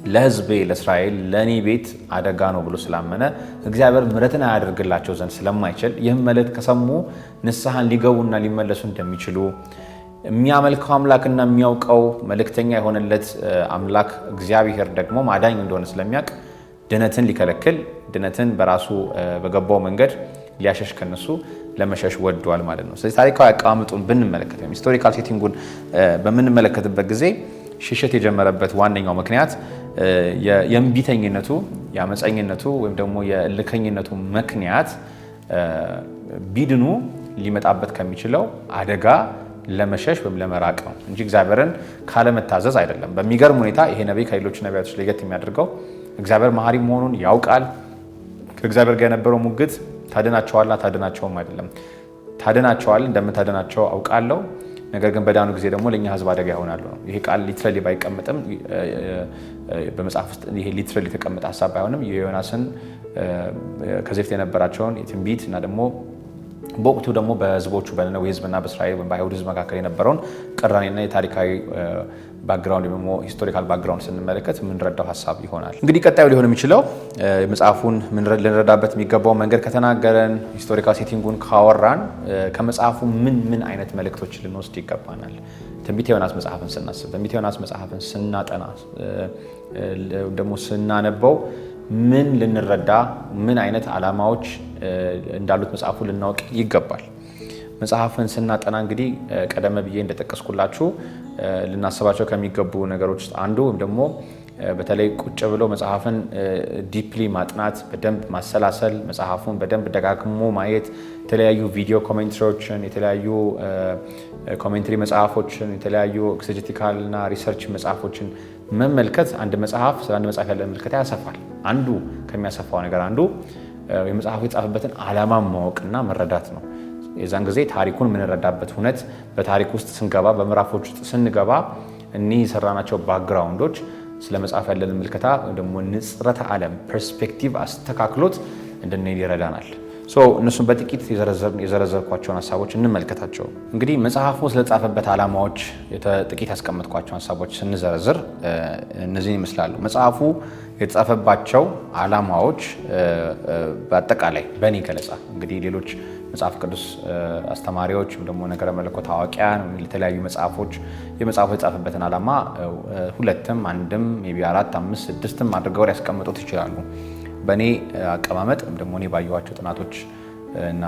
ለህዝቤ ለእስራኤል ለእኔ ቤት አደጋ ነው ብሎ ስላመነ እግዚአብሔር ምሕረትን አያደርግላቸው ዘንድ ስለማይችል ይህም መልእክት ከሰሙ ንስሐን ሊገቡና ሊመለሱ እንደሚችሉ የሚያመልከው አምላክና የሚያውቀው መልእክተኛ የሆነለት አምላክ እግዚአብሔር ደግሞ ማዳኝ እንደሆነ ስለሚያውቅ ድነትን ሊከለክል፣ ድነትን በራሱ በገባው መንገድ ሊያሸሽ ከነሱ ለመሸሽ ወዷል ማለት ነው። ስለዚህ ታሪካዊ አቀማመጡን ብንመለከት ወይም ሂስቶሪካል ሴቲንጉን በምንመለከትበት ጊዜ ሽሽት የጀመረበት ዋነኛው ምክንያት የእምቢተኝነቱ፣ የአመፀኝነቱ ወይም ደግሞ የእልከኝነቱ ምክንያት ቢድኑ ሊመጣበት ከሚችለው አደጋ ለመሸሽ ወይም ለመራቅ ነው እንጂ እግዚአብሔርን ካለመታዘዝ አይደለም። በሚገርም ሁኔታ ይሄ ነቢይ ከሌሎች ነቢያቶች ለየት የሚያደርገው እግዚአብሔር መሐሪ መሆኑን ያውቃል። ከእግዚአብሔር ጋር የነበረው ሙግት ታድናቸዋልና ታድናቸውም አይደለም። ታድናቸዋል፣ እንደምታድናቸው አውቃለሁ፣ ነገር ግን በዳኑ ጊዜ ደግሞ ለእኛ ህዝብ አደጋ ይሆናሉ ነው። ይሄ ቃል ሊትራሊ ባይቀመጥም በመጽሐፍ ውስጥ ይሄ ሊትራሊ የተቀመጠ ሀሳብ ባይሆንም የዮናስን ከዚህ በፊት የነበራቸውን የትንቢት እና ደግሞ በወቅቱ ደግሞ በህዝቦቹ በነነዌ ህዝብና በእስራኤል በአይሁድ ህዝብ መካከል የነበረውን ቅራኔና የታሪካዊ ባክግራውንድ ደግሞ ሂስቶሪካል ባክግራውንድ ስንመለከት የምንረዳው ሀሳብ ይሆናል። እንግዲህ ቀጣዩ ሊሆን የሚችለው መጽሐፉን ልንረዳበት የሚገባው መንገድ ከተናገረን፣ ሂስቶሪካል ሴቲንጉን ካወራን ከመጽሐፉ ምን አይነት መልእክቶች ልንወስድ ይገባናል? ትንቢተ ዮናስ መጽሐፍን ስናስብ፣ ትንቢተ ዮናስ መጽሐፍን ስናጠና ደግሞ ስናነበው ምን ልንረዳ፣ ምን አይነት ዓላማዎች እንዳሉት መጽሐፉ ልናውቅ ይገባል? መጽሐፍን ስናጠና እንግዲህ ቀደም ብዬ እንደጠቀስኩላችሁ ልናስባቸው ከሚገቡ ነገሮች ውስጥ አንዱ ወይም ደግሞ በተለይ ቁጭ ብሎ መጽሐፍን ዲፕሊ ማጥናት፣ በደንብ ማሰላሰል፣ መጽሐፉን በደንብ ደጋግሞ ማየት፣ የተለያዩ ቪዲዮ ኮሜንትሪዎችን፣ የተለያዩ ኮሜንትሪ መጽሐፎችን፣ የተለያዩ ኤክሴጀቲካል እና ሪሰርች መጽሐፎችን መመልከት አንድ መጽሐፍ ስለ አንድ መጽሐፍ ያለ ምልከታ ያሰፋል። አንዱ ከሚያሰፋው ነገር አንዱ የመጽሐፉ የተጻፈበትን ዓላማ ማወቅና መረዳት ነው። የዛን ጊዜ ታሪኩን የምንረዳበት ሁነት በታሪክ ውስጥ ስንገባ፣ በምዕራፎች ውስጥ ስንገባ እኒህ የሰራናቸው ባክግራውንዶች ስለ መጽሐፍ ያለን ምልከታ ደግሞ ንጽረተ ዓለም ፐርስፔክቲቭ አስተካክሎት እንድንሄድ ይረዳናል። እነሱን በጥቂት የዘረዘርኳቸውን ሀሳቦች እንመልከታቸው። እንግዲህ መጽሐፉ ስለተጻፈበት ዓላማዎች ጥቂት ያስቀመጥኳቸውን ሀሳቦች ስንዘረዝር እነዚህን ይመስላሉ። መጽሐፉ የተጻፈባቸው ዓላማዎች በአጠቃላይ በእኔ ገለጻ እንግዲህ ሌሎች መጽሐፍ ቅዱስ አስተማሪዎች ወይም ደግሞ ነገረ መለኮት አዋቂያን የተለያዩ መጽሐፎች የመጽሐፉ የተጻፈበትን ዓላማ ሁለትም፣ አንድም፣ ሜይ ቢ 4፣ 5፣ 6ም አድርገው ያስቀምጡት ይችላሉ። በእኔ አቀማመጥ ወይም ደግሞ እኔ ባየኋቸው ጥናቶች እና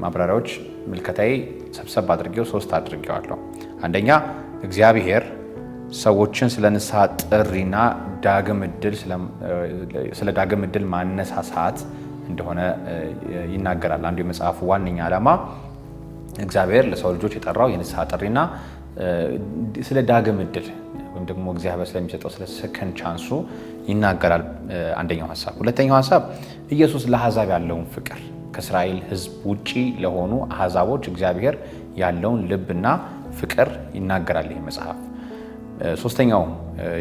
ማብራሪያዎች ምልከታዬ ሰብሰብ አድርጌው 3 አድርጌዋለሁ። አንደኛ እግዚአብሔር ሰዎችን ስለ ንስሐ ጥሪና ስለ ዳግም ዕድል ማነሳሳት እንደሆነ ይናገራል። አንዱ የመጽሐፉ ዋነኛ ዓላማ እግዚአብሔር ለሰው ልጆች የጠራው የንስሐ ጥሪና ስለ ዳግም ዕድል ወይም ደግሞ እግዚአብሔር ስለሚሰጠው ስለ ሰከንድ ቻንሱ ይናገራል። አንደኛው ሀሳብ። ሁለተኛው ሀሳብ ኢየሱስ ለአሕዛብ ያለውን ፍቅር፣ ከእስራኤል ሕዝብ ውጪ ለሆኑ አሕዛቦች እግዚአብሔር ያለውን ልብና ፍቅር ይናገራል ይህ መጽሐፍ። ሶስተኛው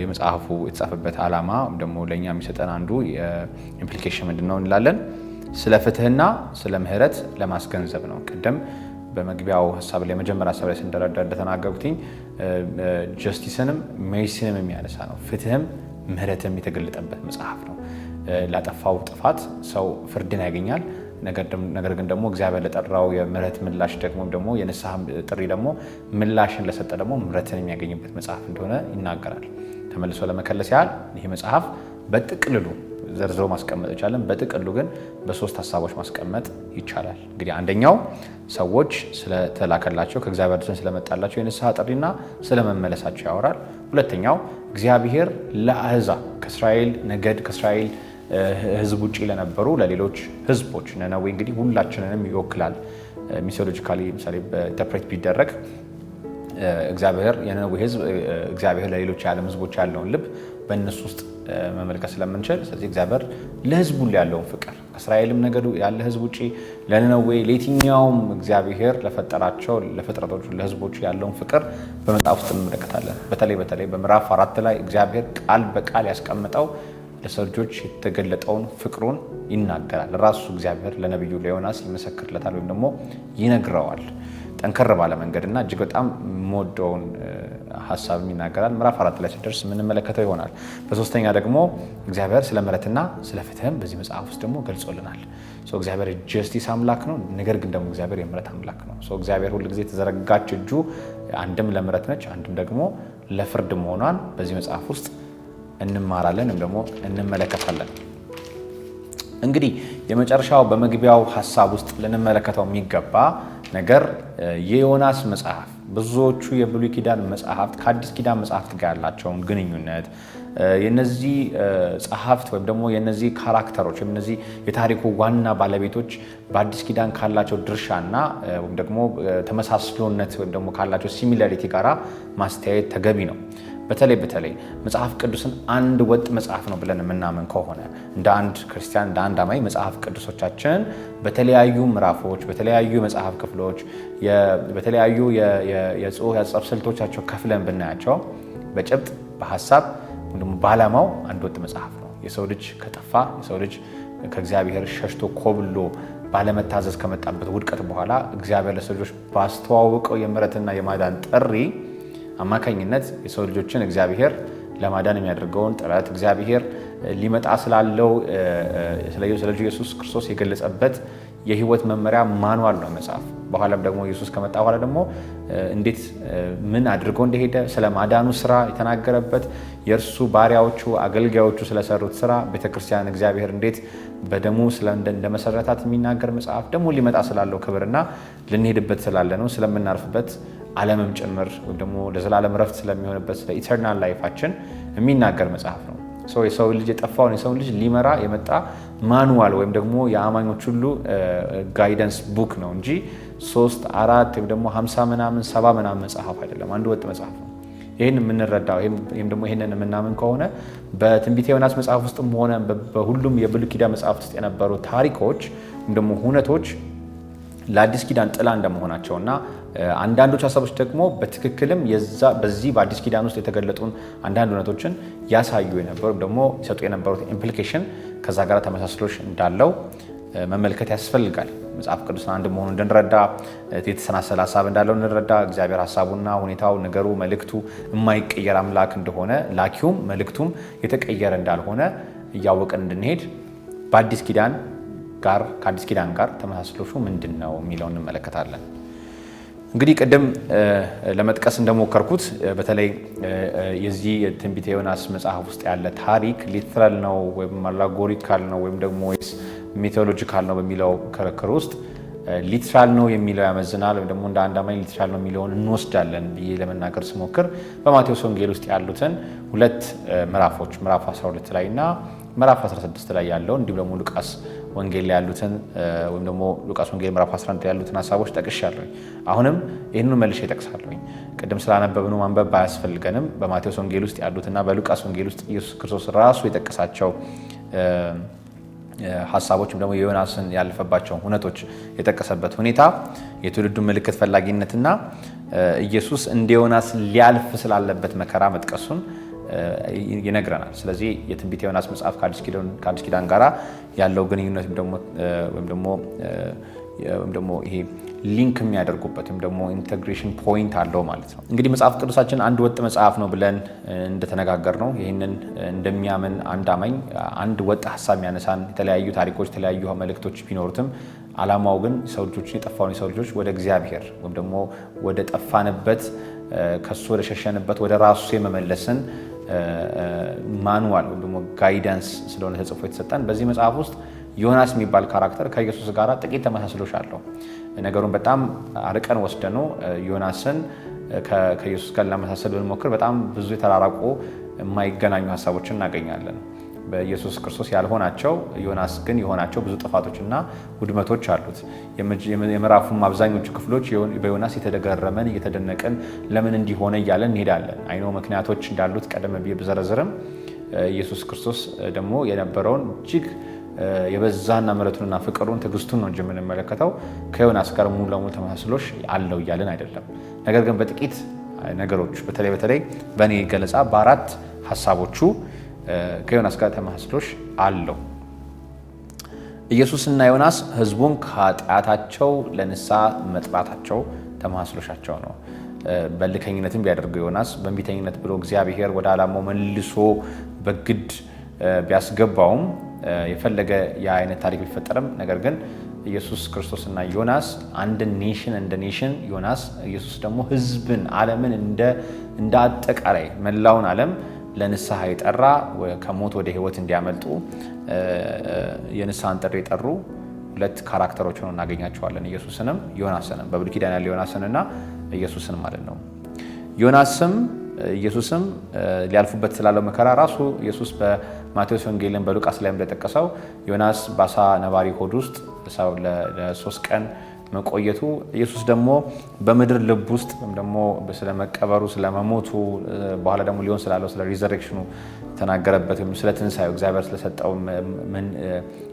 የመጽሐፉ የተጻፈበት ዓላማ ወይም ደግሞ ለእኛ የሚሰጠን አንዱ ኢምፕሊኬሽን ምንድን ነው እንላለን? ስለ ፍትህና ስለ ምህረት ለማስገንዘብ ነው። ቅድም በመግቢያው ሀሳብ ላይ መጀመሪያ ሀሳብ ላይ ስንደረዳ እንደተናገርኩትኝ ጀስቲስንም ሜርሲንም የሚያነሳ ነው። ፍትህም ምህረትም የተገለጠበት መጽሐፍ ነው። ላጠፋው ጥፋት ሰው ፍርድን ያገኛል። ነገር ግን ደግሞ እግዚአብሔር ለጠራው የምህረት ምላሽ ደግሞ የንስሐ ጥሪ ደግሞ ምላሽን ለሰጠ ደግሞ ምህረትን የሚያገኝበት መጽሐፍ እንደሆነ ይናገራል። ተመልሶ ለመከለስ ያህል ይህ መጽሐፍ በጥቅልሉ ዘርዝሮ ማስቀመጥ ይቻላል። በጥቅሉ ግን በሶስት ሀሳቦች ማስቀመጥ ይቻላል። እንግዲህ አንደኛው ሰዎች ስለተላከላቸው ከእግዚአብሔር ድረስ ስለመጣላቸው የንስሐ ጥሪና ስለመመለሳቸው ያወራል። ሁለተኛው እግዚአብሔር ለአሕዛብ ከእስራኤል ነገድ ከእስራኤል ሕዝብ ውጪ ለነበሩ ለሌሎች ሕዝቦች ነነዌ እንግዲህ ሁላችንንም ይወክላል። ሚሶሎጂካሊ ምሳሌ ኢንተርፕሬት ቢደረግ እግዚአብሔር የነነዌ ሕዝብ እግዚአብሔር ለሌሎች የዓለም ሕዝቦች ያለውን ልብ በእነሱ ውስጥ መመልከት ስለምንችል፣ ስለዚህ እግዚአብሔር ለሕዝቡ ያለውን ፍቅር ከእስራኤልም ነገዱ ያለ ሕዝብ ውጪ ለነነዌ ለየትኛውም እግዚአብሔር ለፈጠራቸው ለፍጥረቶቹ ለሕዝቦቹ ያለውን ፍቅር በመጽሐፍ ውስጥ እንመለከታለን። በተለይ በምዕራፍ 4 ላይ እግዚአብሔር ቃል በቃል ያስቀምጠው ለሰው ልጆች የተገለጠውን ፍቅሩን ይናገራል። ራሱ እግዚአብሔር ለነቢዩ ለዮናስ ይመሰክርለታል ወይም ደግሞ ይነግረዋል ጠንከር ባለ መንገድና እጅግ በጣም የምወደውን ሀሳብ ይናገራል። ምዕራፍ 4 ላይ ሲደርስ የምንመለከተው ይሆናል። በሶስተኛ ደግሞ እግዚአብሔር ስለ ምሕረትና ስለ ፍትህም በዚህ መጽሐፍ ውስጥ ደግሞ ገልጾልናል። እግዚአብሔር ጀስቲስ አምላክ ነው፣ ነገር ግን ደግሞ እግዚአብሔር የምሕረት አምላክ ነው። እግዚአብሔር ሁል ጊዜ የተዘረጋች እጁ አንድም ለምሕረት ነች፣ አንድም ደግሞ ለፍርድ መሆኗን በዚህ መጽሐፍ ውስጥ እንማራለን ወይም ደግሞ እንመለከታለን። እንግዲህ የመጨረሻው በመግቢያው ሀሳብ ውስጥ ልንመለከተው የሚገባ ነገር የዮናስ መጽሐፍ ብዙዎቹ የብሉይ ኪዳን መጽሐፍት ከአዲስ ኪዳን መጽሐፍት ጋር ያላቸውን ግንኙነት የነዚህ ጸሐፍት ወይም ደግሞ የነዚህ ካራክተሮች ወይም እነዚህ የታሪኩ ዋና ባለቤቶች በአዲስ ኪዳን ካላቸው ድርሻና ወይም ደግሞ ተመሳስሎነት ወይም ደግሞ ካላቸው ሲሚላሪቲ ጋራ ማስተያየት ተገቢ ነው። በተለይ መጽሐፍ ቅዱስን አንድ ወጥ መጽሐፍ ነው ብለን የምናምን ከሆነ እንደ አንድ ክርስቲያን እንደ አንድ አማኝ መጽሐፍ ቅዱሶቻችንን በተለያዩ ምዕራፎች በተለያዩ መጽሐፍ ክፍሎች በተለያዩ የጽሑፍ ስልቶቻቸው ከፍለን ብናያቸው በጭብጥ በሀሳብ በዓላማው አንድ ወጥ መጽሐፍ ነው። የሰው ልጅ ከጠፋ የሰው ልጅ ከእግዚአብሔር ሸሽቶ ኮብሎ ባለመታዘዝ ከመጣበት ውድቀት በኋላ እግዚአብሔር ለሰው ልጆች ባስተዋወቀው የምሕረትና የማዳን ጥሪ አማካኝነት የሰው ልጆችን እግዚአብሔር ለማዳን የሚያደርገውን ጥረት እግዚአብሔር ሊመጣ ስላለው ስለ ልጁ ኢየሱስ ክርስቶስ የገለጸበት የሕይወት መመሪያ ማንዋል ነው መጽሐፍ። በኋላም ደግሞ ኢየሱስ ከመጣ በኋላ ደግሞ እንዴት ምን አድርጎ እንደሄደ ስለ ማዳኑ ስራ የተናገረበት የእርሱ ባሪያዎቹ አገልጋዮቹ ስለሰሩት ስራ ቤተክርስቲያን እግዚአብሔር እንዴት በደሙ እንደመሰረታት የሚናገር መጽሐፍ ደግሞ ሊመጣ ስላለው ክብርና ልንሄድበት ስላለ ነው ስለምናርፍበት ዓለምም ጭምር ወይም ደግሞ ለዘላለም ረፍት ስለሚሆንበት ስለ ኢተርናል ላይፋችን የሚናገር መጽሐፍ ነው። የሰው ልጅ የጠፋውን የሰው ልጅ ሊመራ የመጣ ማኑዋል ወይም ደግሞ የአማኞች ሁሉ ጋይደንስ ቡክ ነው እንጂ 3 4 ወይም ደግሞ 50 ምናምን 70 ምናምን መጽሐፍ አይደለም። አንድ ወጥ መጽሐፍ ነው። ይህን የምንረዳው ወይም ደግሞ ይህንን የምናምን ከሆነ በትንቢተ ዮናስ መጽሐፍ ውስጥም ሆነ በሁሉም የብሉይ ኪዳን መጽሐፍ ውስጥ የነበሩ ታሪኮች ወይም ደግሞ ሁነቶች ለአዲስ ኪዳን ጥላ እንደመሆናቸውና አንዳንዶች ሀሳቦች ደግሞ በትክክልም በዚህ በአዲስ ኪዳን ውስጥ የተገለጡን አንዳንድ እውነቶችን ያሳዩ የነበሩ ደግሞ ይሰጡ የነበሩት ኢምፕሊኬሽን ከዛ ጋር ተመሳስሎች እንዳለው መመልከት ያስፈልጋል። መጽሐፍ ቅዱስን አንድ መሆኑን እንድንረዳ የተሰናሰለ ሀሳብ እንዳለው እንረዳ። እግዚአብሔር ሀሳቡና ሁኔታው ነገሩ መልእክቱ የማይቀየር አምላክ እንደሆነ ላኪውም መልእክቱም የተቀየረ እንዳልሆነ እያወቅን እንድንሄድ በአዲስ ኪዳን ጋር ከአዲስ ኪዳን ጋር ተመሳስሎሹ ምንድን ነው የሚለውን እንመለከታለን። እንግዲህ ቅድም ለመጥቀስ እንደሞከርኩት በተለይ የዚህ የትንቢተ ዮናስ መጽሐፍ ውስጥ ያለ ታሪክ ሊትራል ነው ወይም አላጎሪካል ነው ወይም ደግሞ ሚቶሎጂካል ነው በሚለው ክርክር ውስጥ ሊትራል ነው የሚለው ያመዝናል ወይም ደግሞ እንደ አንድ አማኝ ሊትራል ነው የሚለውን እንወስዳለን ብዬ ለመናገር ስሞክር በማቴዎስ ወንጌል ውስጥ ያሉትን ሁለት ምዕራፎች ምዕራፍ 12 ላይ እና ምዕራፍ 16 ላይ ያለውን እንዲሁም ደግሞ ሉቃስ ወንጌል ላይ ያሉትን ወይም ደግሞ ሉቃስ ወንጌል ምዕራፍ 11 ላይ ያሉትን ሀሳቦች ጠቅሻለሁ። አሁንም ይህንኑ መልሼ እጠቅሳለሁ። ቅድም ስላነበብነው ማንበብ ባያስፈልገንም በማቴዎስ ወንጌል ውስጥ ያሉትና በሉቃስ ወንጌል ውስጥ ኢየሱስ ክርስቶስ ራሱ የጠቀሳቸው ሀሳቦችም ደግሞ የዮናስን ያለፈባቸውን ሁነቶች የጠቀሰበት ሁኔታ የትውልዱን ምልክት ፈላጊነትና ኢየሱስ እንደ ዮናስ ሊያልፍ ስላለበት መከራ መጥቀሱን ይነግረናል። ስለዚህ የትንቢተ ዮናስ መጽሐፍ ከአዲስ ኪዳን ጋራ ያለው ግንኙነት ወይም ደግሞ ይሄ ሊንክ የሚያደርጉበት ወይም ደግሞ ኢንተግሬሽን ፖይንት አለው ማለት ነው። እንግዲህ መጽሐፍ ቅዱሳችን አንድ ወጥ መጽሐፍ ነው ብለን እንደተነጋገር ነው። ይህንን እንደሚያምን አንድ አማኝ አንድ ወጥ ሀሳብ የሚያነሳን የተለያዩ ታሪኮች የተለያዩ መልእክቶች ቢኖሩትም ዓላማው ግን የሰው ልጆችን የጠፋውን የሰው ልጆች ወደ እግዚአብሔር ወይም ደግሞ ወደ ጠፋንበት ከሱ ወደ ሸሸንበት ወደ ራሱ የመመለስን ማኑዋል ወይም ደግሞ ጋይዳንስ ስለሆነ ተጽፎ የተሰጠን በዚህ መጽሐፍ ውስጥ ዮናስ የሚባል ካራክተር ከኢየሱስ ጋር ጥቂት ተመሳስሎች አለው። ነገሩን በጣም አርቀን ወስደነው ዮናስን ከኢየሱስ ጋር ለማመሳሰል ብንሞክር በጣም ብዙ የተራራቁ የማይገናኙ ሀሳቦችን እናገኛለን። በኢየሱስ ክርስቶስ ያልሆናቸው ዮናስ ግን የሆናቸው ብዙ ጥፋቶችና ውድመቶች አሉት። የምዕራፉም አብዛኞቹ ክፍሎች በዮናስ የተገረመን እየተደነቀን ለምን እንዲሆነ እያለን እንሄዳለን። አይኖ ምክንያቶች እንዳሉት ቀደም ብዬ ብዘረዝርም ኢየሱስ ክርስቶስ ደግሞ የነበረውን እጅግ የበዛና ምሕረቱንና ፍቅሩን ትዕግስቱን ነው እንጂ የምንመለከተው ከዮናስ ጋር ሙሉ ለሙሉ ተመሳስሎች አለው እያለን አይደለም። ነገር ግን በጥቂት ነገሮች በተለይ በእኔ ገለጻ በአራት ሀሳቦቹ ከዮናስ ጋር ተመሳስሎች አለው። ኢየሱስና ዮናስ ሕዝቡን ከኃጢአታቸው ለንስሐ መጥራታቸው ተመሳስሎሻቸው ነው። በልከኝነትም ቢያደርገው ዮናስ በእንቢተኝነት ብሎ እግዚአብሔር ወደ ዓላማው መልሶ በግድ ቢያስገባውም የፈለገ የአይነት ታሪክ ቢፈጠርም ነገር ግን ኢየሱስ ክርስቶስና ዮናስ አንድ ኔሽን እንደ ኔሽን ዮናስ ኢየሱስ ደግሞ ሕዝብን ዓለምን እንደ አጠቃላይ መላውን ዓለም ለንስሐ የጠራ ከሞት ወደ ሕይወት እንዲያመልጡ የንስሐን ጥሪ የጠሩ ሁለት ካራክተሮች ሆነው እናገኛቸዋለን። ኢየሱስንም ዮናስንም በብሉይ ኪዳን ያለ ዮናስንና ኢየሱስን ማለት ነው። ኢየሱስም ሊያልፉበት ስላለው መከራ ራሱ ኢየሱስ በማቴዎስ ወንጌልን በሉቃስ ላይ እንደጠቀሰው ዮናስ በአሳ ነባሪ ሆድ ውስጥ ለ3 ቀን መቆየቱ ኢየሱስ ደግሞ በምድር ልብ ውስጥ ደግሞ ስለመቀበሩ ስለመሞቱ በኋላ ደግሞ ሊሆን ስላለው ስለ ሪዘሬክሽኑ ተናገረበት። ስለ ትንሣኤው እግዚአብሔር ስለሰጠው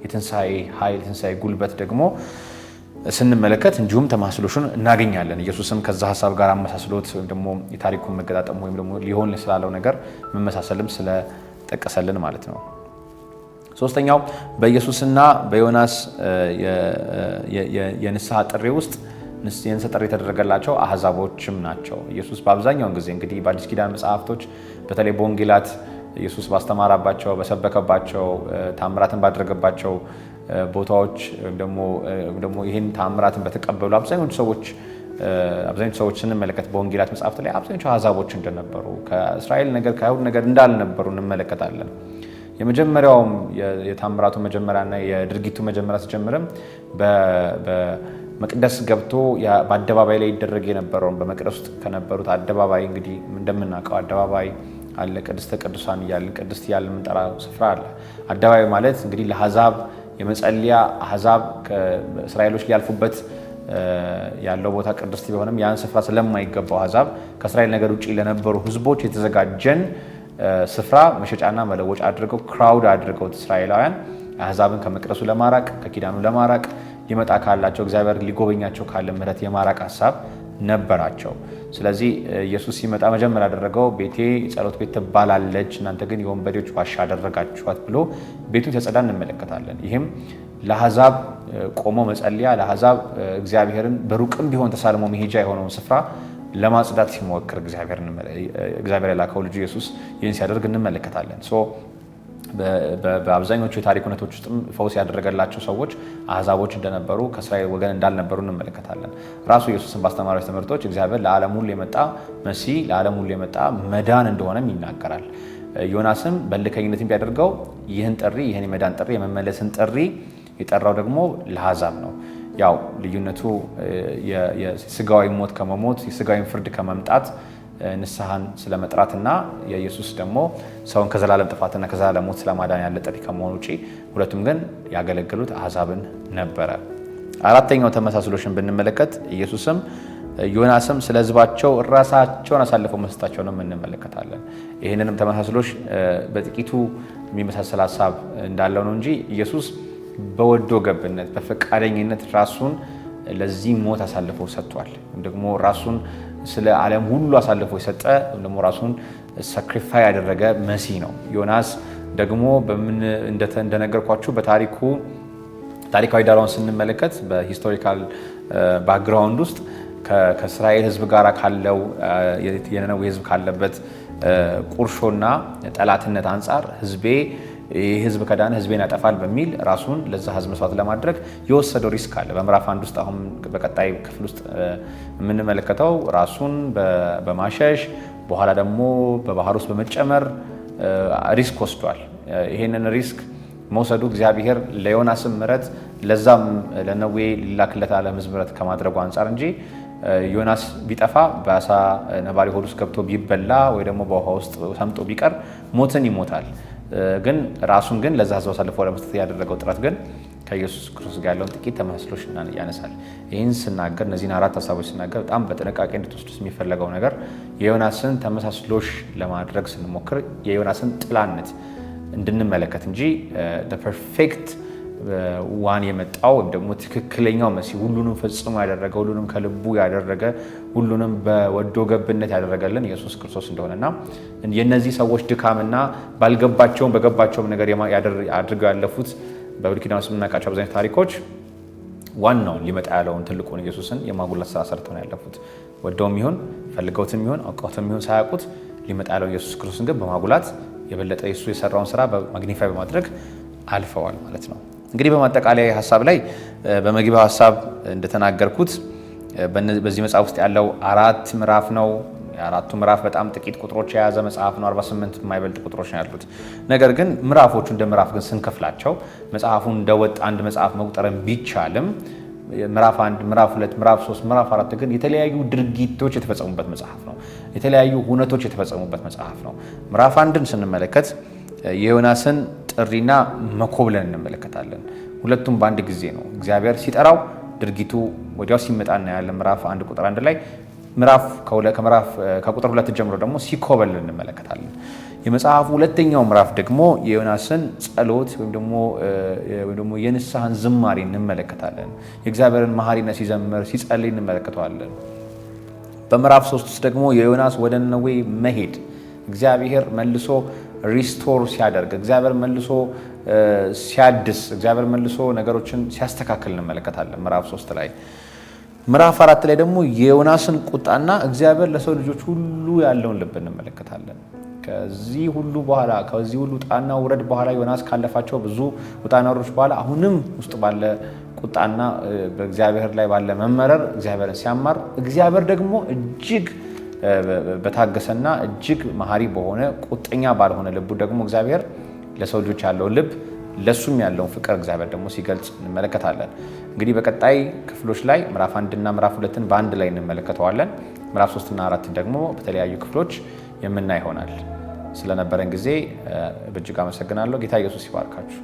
የትንሣኤ ኃይል የትንሣኤ ጉልበት ደግሞ ስንመለከት እንዲሁም ተማስሎሹን እናገኛለን። ኢየሱስም ከዛ ሐሳብ ጋር አመሳስሎት ወይም ደግሞ የታሪኩን መገጣጠም ወይም ደግሞ ሊሆን ስላለው ነገር መመሳሰልም ስለጠቀሰልን ማለት ነው። ሶስተኛው በኢየሱስና በዮናስ የንስሐ ጥሪ ውስጥ የንስሐ ጥሪ የተደረገላቸው አህዛቦችም ናቸው። ኢየሱስ በአብዛኛውን ጊዜ እንግዲህ በአዲስ ኪዳን መጽሐፍቶች በተለይ በወንጌላት ኢየሱስ ባስተማራባቸው በሰበከባቸው ታምራትን ባደረገባቸው ቦታዎች ወይም ደግሞ ይህን ታምራትን በተቀበሉ አብዛኞቹ ሰዎች ስንመለከት በወንጌላት መጽሐፍት ላይ አብዛኞቹ አህዛቦች እንደነበሩ ከእስራኤል ነገር ከአይሁድ ነገር እንዳልነበሩ እንመለከታለን። የመጀመሪያውም የታምራቱ መጀመሪያና የድርጊቱ መጀመሪያ ሲጀምርም በመቅደስ ገብቶ በአደባባይ ላይ ይደረግ የነበረውን በመቅደስ ውስጥ ከነበሩት አደባባይ እንግዲህ እንደምናውቀው አደባባይ አለ፣ ቅድስተ ቅዱሳን እያልን ቅድስት እያልን የምንጠራው ስፍራ አለ። አደባባይ ማለት እንግዲህ ለአሕዛብ የመጸለያ አሕዛብ እስራኤሎች ሊያልፉበት ያለው ቦታ ቅድስት ቢሆንም ያን ስፍራ ስለማይገባው አሕዛብ ከእስራኤል ነገር ውጭ ለነበሩ ሕዝቦች የተዘጋጀን ስፍራ መሸጫና መለወጫ አድርገው ክራውድ አድርገው እስራኤላውያን አሕዛብን ከመቅደሱ ለማራቅ ከኪዳኑ ለማራቅ ሊመጣ ካላቸው እግዚአብሔር ሊጎበኛቸው ካለ ምሕረት የማራቅ ሀሳብ ነበራቸው። ስለዚህ ኢየሱስ ሲመጣ መጀመሪያ ያደረገው ቤቴ የጸሎት ቤት ትባላለች፣ እናንተ ግን የወንበዴዎች ዋሻ አደረጋችኋት ብሎ ቤቱን ሲያጸዳ እንመለከታለን። ይህም ለአሕዛብ ቆሞ መጸለያ ለአሕዛብ እግዚአብሔርን በሩቅም ቢሆን ተሳልሞ መሄጃ የሆነውን ስፍራ ለማጽዳት ሲሞክር እግዚአብሔር የላከው ልጁ ኢየሱስ ይህን ሲያደርግ እንመለከታለን። በአብዛኞቹ የታሪክ እውነቶች ውስጥም ፈውስ ያደረገላቸው ሰዎች አሕዛቦች እንደነበሩ ከእስራኤል ወገን እንዳልነበሩ እንመለከታለን። ራሱ ኢየሱስን ባስተማሪዎች ትምህርቶች እግዚአብሔር ለዓለም ሁሉ የመጣ መሲህ ለዓለም ሁሉ የመጣ መዳን እንደሆነም ይናገራል። ዮናስም በልከኝነትም ቢያደርገው ይህን የመዳን ጥሪ የመመለስን ጥሪ የጠራው ደግሞ ለአሕዛብ ነው። ያው ልዩነቱ የስጋዊ ሞት ከመሞት የስጋዊ ፍርድ ከመምጣት ንስሐን ስለመጥራትና የኢየሱስ ደግሞ ሰውን ከዘላለም ጥፋትና ከዘላለም ሞት ስለማዳን ያለ ጥሪ ከመሆኑ ውጪ ሁለቱም ግን ያገለግሉት አሕዛብን ነበረ። አራተኛው ተመሳስሎችን ብንመለከት ኢየሱስም ዮናስም ስለ ሕዝባቸው ራሳቸውን አሳልፈው መስጠታቸውንም እንመለከታለን። ይህንንም ተመሳስሎች በጥቂቱ የሚመሳሰል ሀሳብ እንዳለው ነው እንጂ ኢየሱስ በወዶ ገብነት በፈቃደኝነት ራሱን ለዚህ ሞት አሳልፎ ሰጥቷል። ደግሞ ራሱን ስለ ዓለም ሁሉ አሳልፎ የሰጠ ደግሞ ራሱን ሳክሪፋይ ያደረገ መሲህ ነው። ዮናስ ደግሞ እንደነገርኳችሁ ታሪካዊ ዳራውን ስንመለከት በሂስቶሪካል ባክግራውንድ ውስጥ ከእስራኤል ሕዝብ ጋር ካለው የነነዌ ሕዝብ ካለበት ቁርሾና ጠላትነት አንጻር ይህ ሕዝብ ከዳነ ሕዝቤን ያጠፋል በሚል ራሱን ለዛ ሕዝብ መስዋዕት ለማድረግ የወሰደው ሪስክ አለ። በምዕራፍ 1 ውስጥ አሁን በቀጣይ ክፍል ውስጥ የምንመለከተው ራሱን በማሸሽ በኋላ ደግሞ በባህር ውስጥ በመጨመር ሪስክ ወስዷል። ይሄንን ሪስክ መውሰዱ እግዚአብሔር ለዮናስም ምሕረት ለዛም ለነዌ ሊላክለት ዓለም ሕዝብ ምሕረት ከማድረጉ አንጻር እንጂ ዮናስ ቢጠፋ በአሳ ነባሪ ሆድ ውስጥ ገብቶ ቢበላ ወይ ደግሞ በውሃ ውስጥ ሰምጦ ቢቀር ሞትን ይሞታል። ግን ራሱን ግን ለዛ ሕዝብ አሳልፎ ለመስጠት ያደረገው ጥረት ግን ከኢየሱስ ክርስቶስ ጋር ያለውን ጥቂት ተመሳስሎች ያነሳል። ይህን ስናገር እነዚህን 4 ሀሳቦች ስናገር በጣም በጥንቃቄ እንድትወስዱት የሚፈለገው ነገር የዮናስን ተመሳስሎች ለማድረግ ስንሞክር የዮናስን ጥላነት እንድንመለከት እንጂ ፐርፌክት ዋን የመጣው ወይም ደግሞ ትክክለኛው መሲህ ሁሉንም ፈጽሞ ያደረገ ሁሉንም ከልቡ ያደረገ ሁሉንም በወዶ ገብነት ያደረገልን ኢየሱስ ክርስቶስ እንደሆነና የነዚህ ሰዎች ድካምና ባልገባቸውም በገባቸውም ነገር አድርገው ያለፉት በብሉይ ኪዳን ውስጥ የምናውቃቸው አብዛኛው ታሪኮች ዋናውን ሊመጣ ያለውን ትልቁን ኢየሱስን የማጉላት ስራ ሰርተው ነው ያለፉት። ወደውም ይሁን ፈልገውትም ይሁን አውቀውትም ይሁን ሳያውቁት ሊመጣ ያለውን ኢየሱስ ክርስቶስን ግን በማጉላት የበለጠ ኢየሱስ የሰራውን ስራ በማግኒፋይ በማድረግ አልፈዋል ማለት ነው። እንግዲህ በማጠቃለያ ሀሳብ ላይ በመግቢያው ሀሳብ እንደተናገርኩት በዚህ መጽሐፍ ውስጥ ያለው 4 ምዕራፍ ነው። የአራቱ ምዕራፍ በጣም ጥቂት ቁጥሮች የያዘ መጽሐፍ ነው። 48 የማይበልጥ ቁጥሮች ነው ያሉት። ነገር ግን ምዕራፎቹ እንደ ምዕራፍ ግን ስንከፍላቸው መጽሐፉን እንደወጥ አንድ መጽሐፍ መቁጠርን ቢቻልም ምዕራፍ 1፣ ምዕራፍ 2፣ ምዕራፍ 3፣ ምዕራፍ 4 ግን የተለያዩ ድርጊቶች የተፈጸሙበት መጽሐፍ ነው። የተለያዩ ሁነቶች የተፈጸሙበት መጽሐፍ ነው። ምዕራፍ 1ን ስንመለከት የዮናስን ጥሪና መኮብለን እንመለከታለን። ሁለቱም በአንድ ጊዜ ነው። እግዚአብሔር ሲጠራው ድርጊቱ ወዲያው ሲመጣ እናያለን። ምዕራፍ 1 ቁጥር 1 ላይ ከቁጥር 2 ጀምሮ ደግሞ ሲኮበል እንመለከታለን። የመጽሐፉ ሁለተኛው ምዕራፍ ደግሞ የዮናስን ጸሎት ወይም ደግሞ የንስሐን ዝማሬ እንመለከታለን። የእግዚአብሔርን መሐሪነት ሲዘምር ሲጸልይ እንመለከተዋለን። በምዕራፍ 3 ውስጥ ደግሞ የዮናስ ወደ ነነዌ መሄድ እግዚአብሔር መልሶ ሪስቶር ሲያደርግ፣ እግዚአብሔር መልሶ ሲያድስ፣ እግዚአብሔር መልሶ ነገሮችን ሲያስተካክል እንመለከታለን ምዕራፍ 3 ላይ። ምዕራፍ 4 ላይ ደግሞ የዮናስን ቁጣና እግዚአብሔር ለሰው ልጆች ሁሉ ያለውን ልብ እንመለከታለን። ከዚህ ሁሉ በኋላ ከዚህ ሁሉ ጣና ውረድ በኋላ ዮናስ ካለፋቸው ብዙ ውጣና ውረዶች በኋላ አሁንም ውስጥ ባለ ቁጣና በእግዚአብሔር ላይ ባለ መመረር እግዚአብሔርን ሲያማር፣ እግዚአብሔር ደግሞ እጅግ በታገሰና እጅግ መሐሪ በሆነ ቁጠኛ ባልሆነ ልቡ ደግሞ እግዚአብሔር ለሰው ልጆች ያለውን ልብ ለሱም ያለውን ፍቅር እግዚአብሔር ደግሞ ሲገልጽ እንመለከታለን። እንግዲህ በቀጣይ ክፍሎች ላይ ምዕራፍ 1 እና ምዕራፍ 2ን በአንድ ላይ እንመለከተዋለን። ምዕራፍ 3 እና 4 ደግሞ በተለያዩ ክፍሎች የምናይ ይሆናል። ስለነበረን ጊዜ በእጅግ አመሰግናለሁ። ጌታ ኢየሱስ ይባርካችሁ።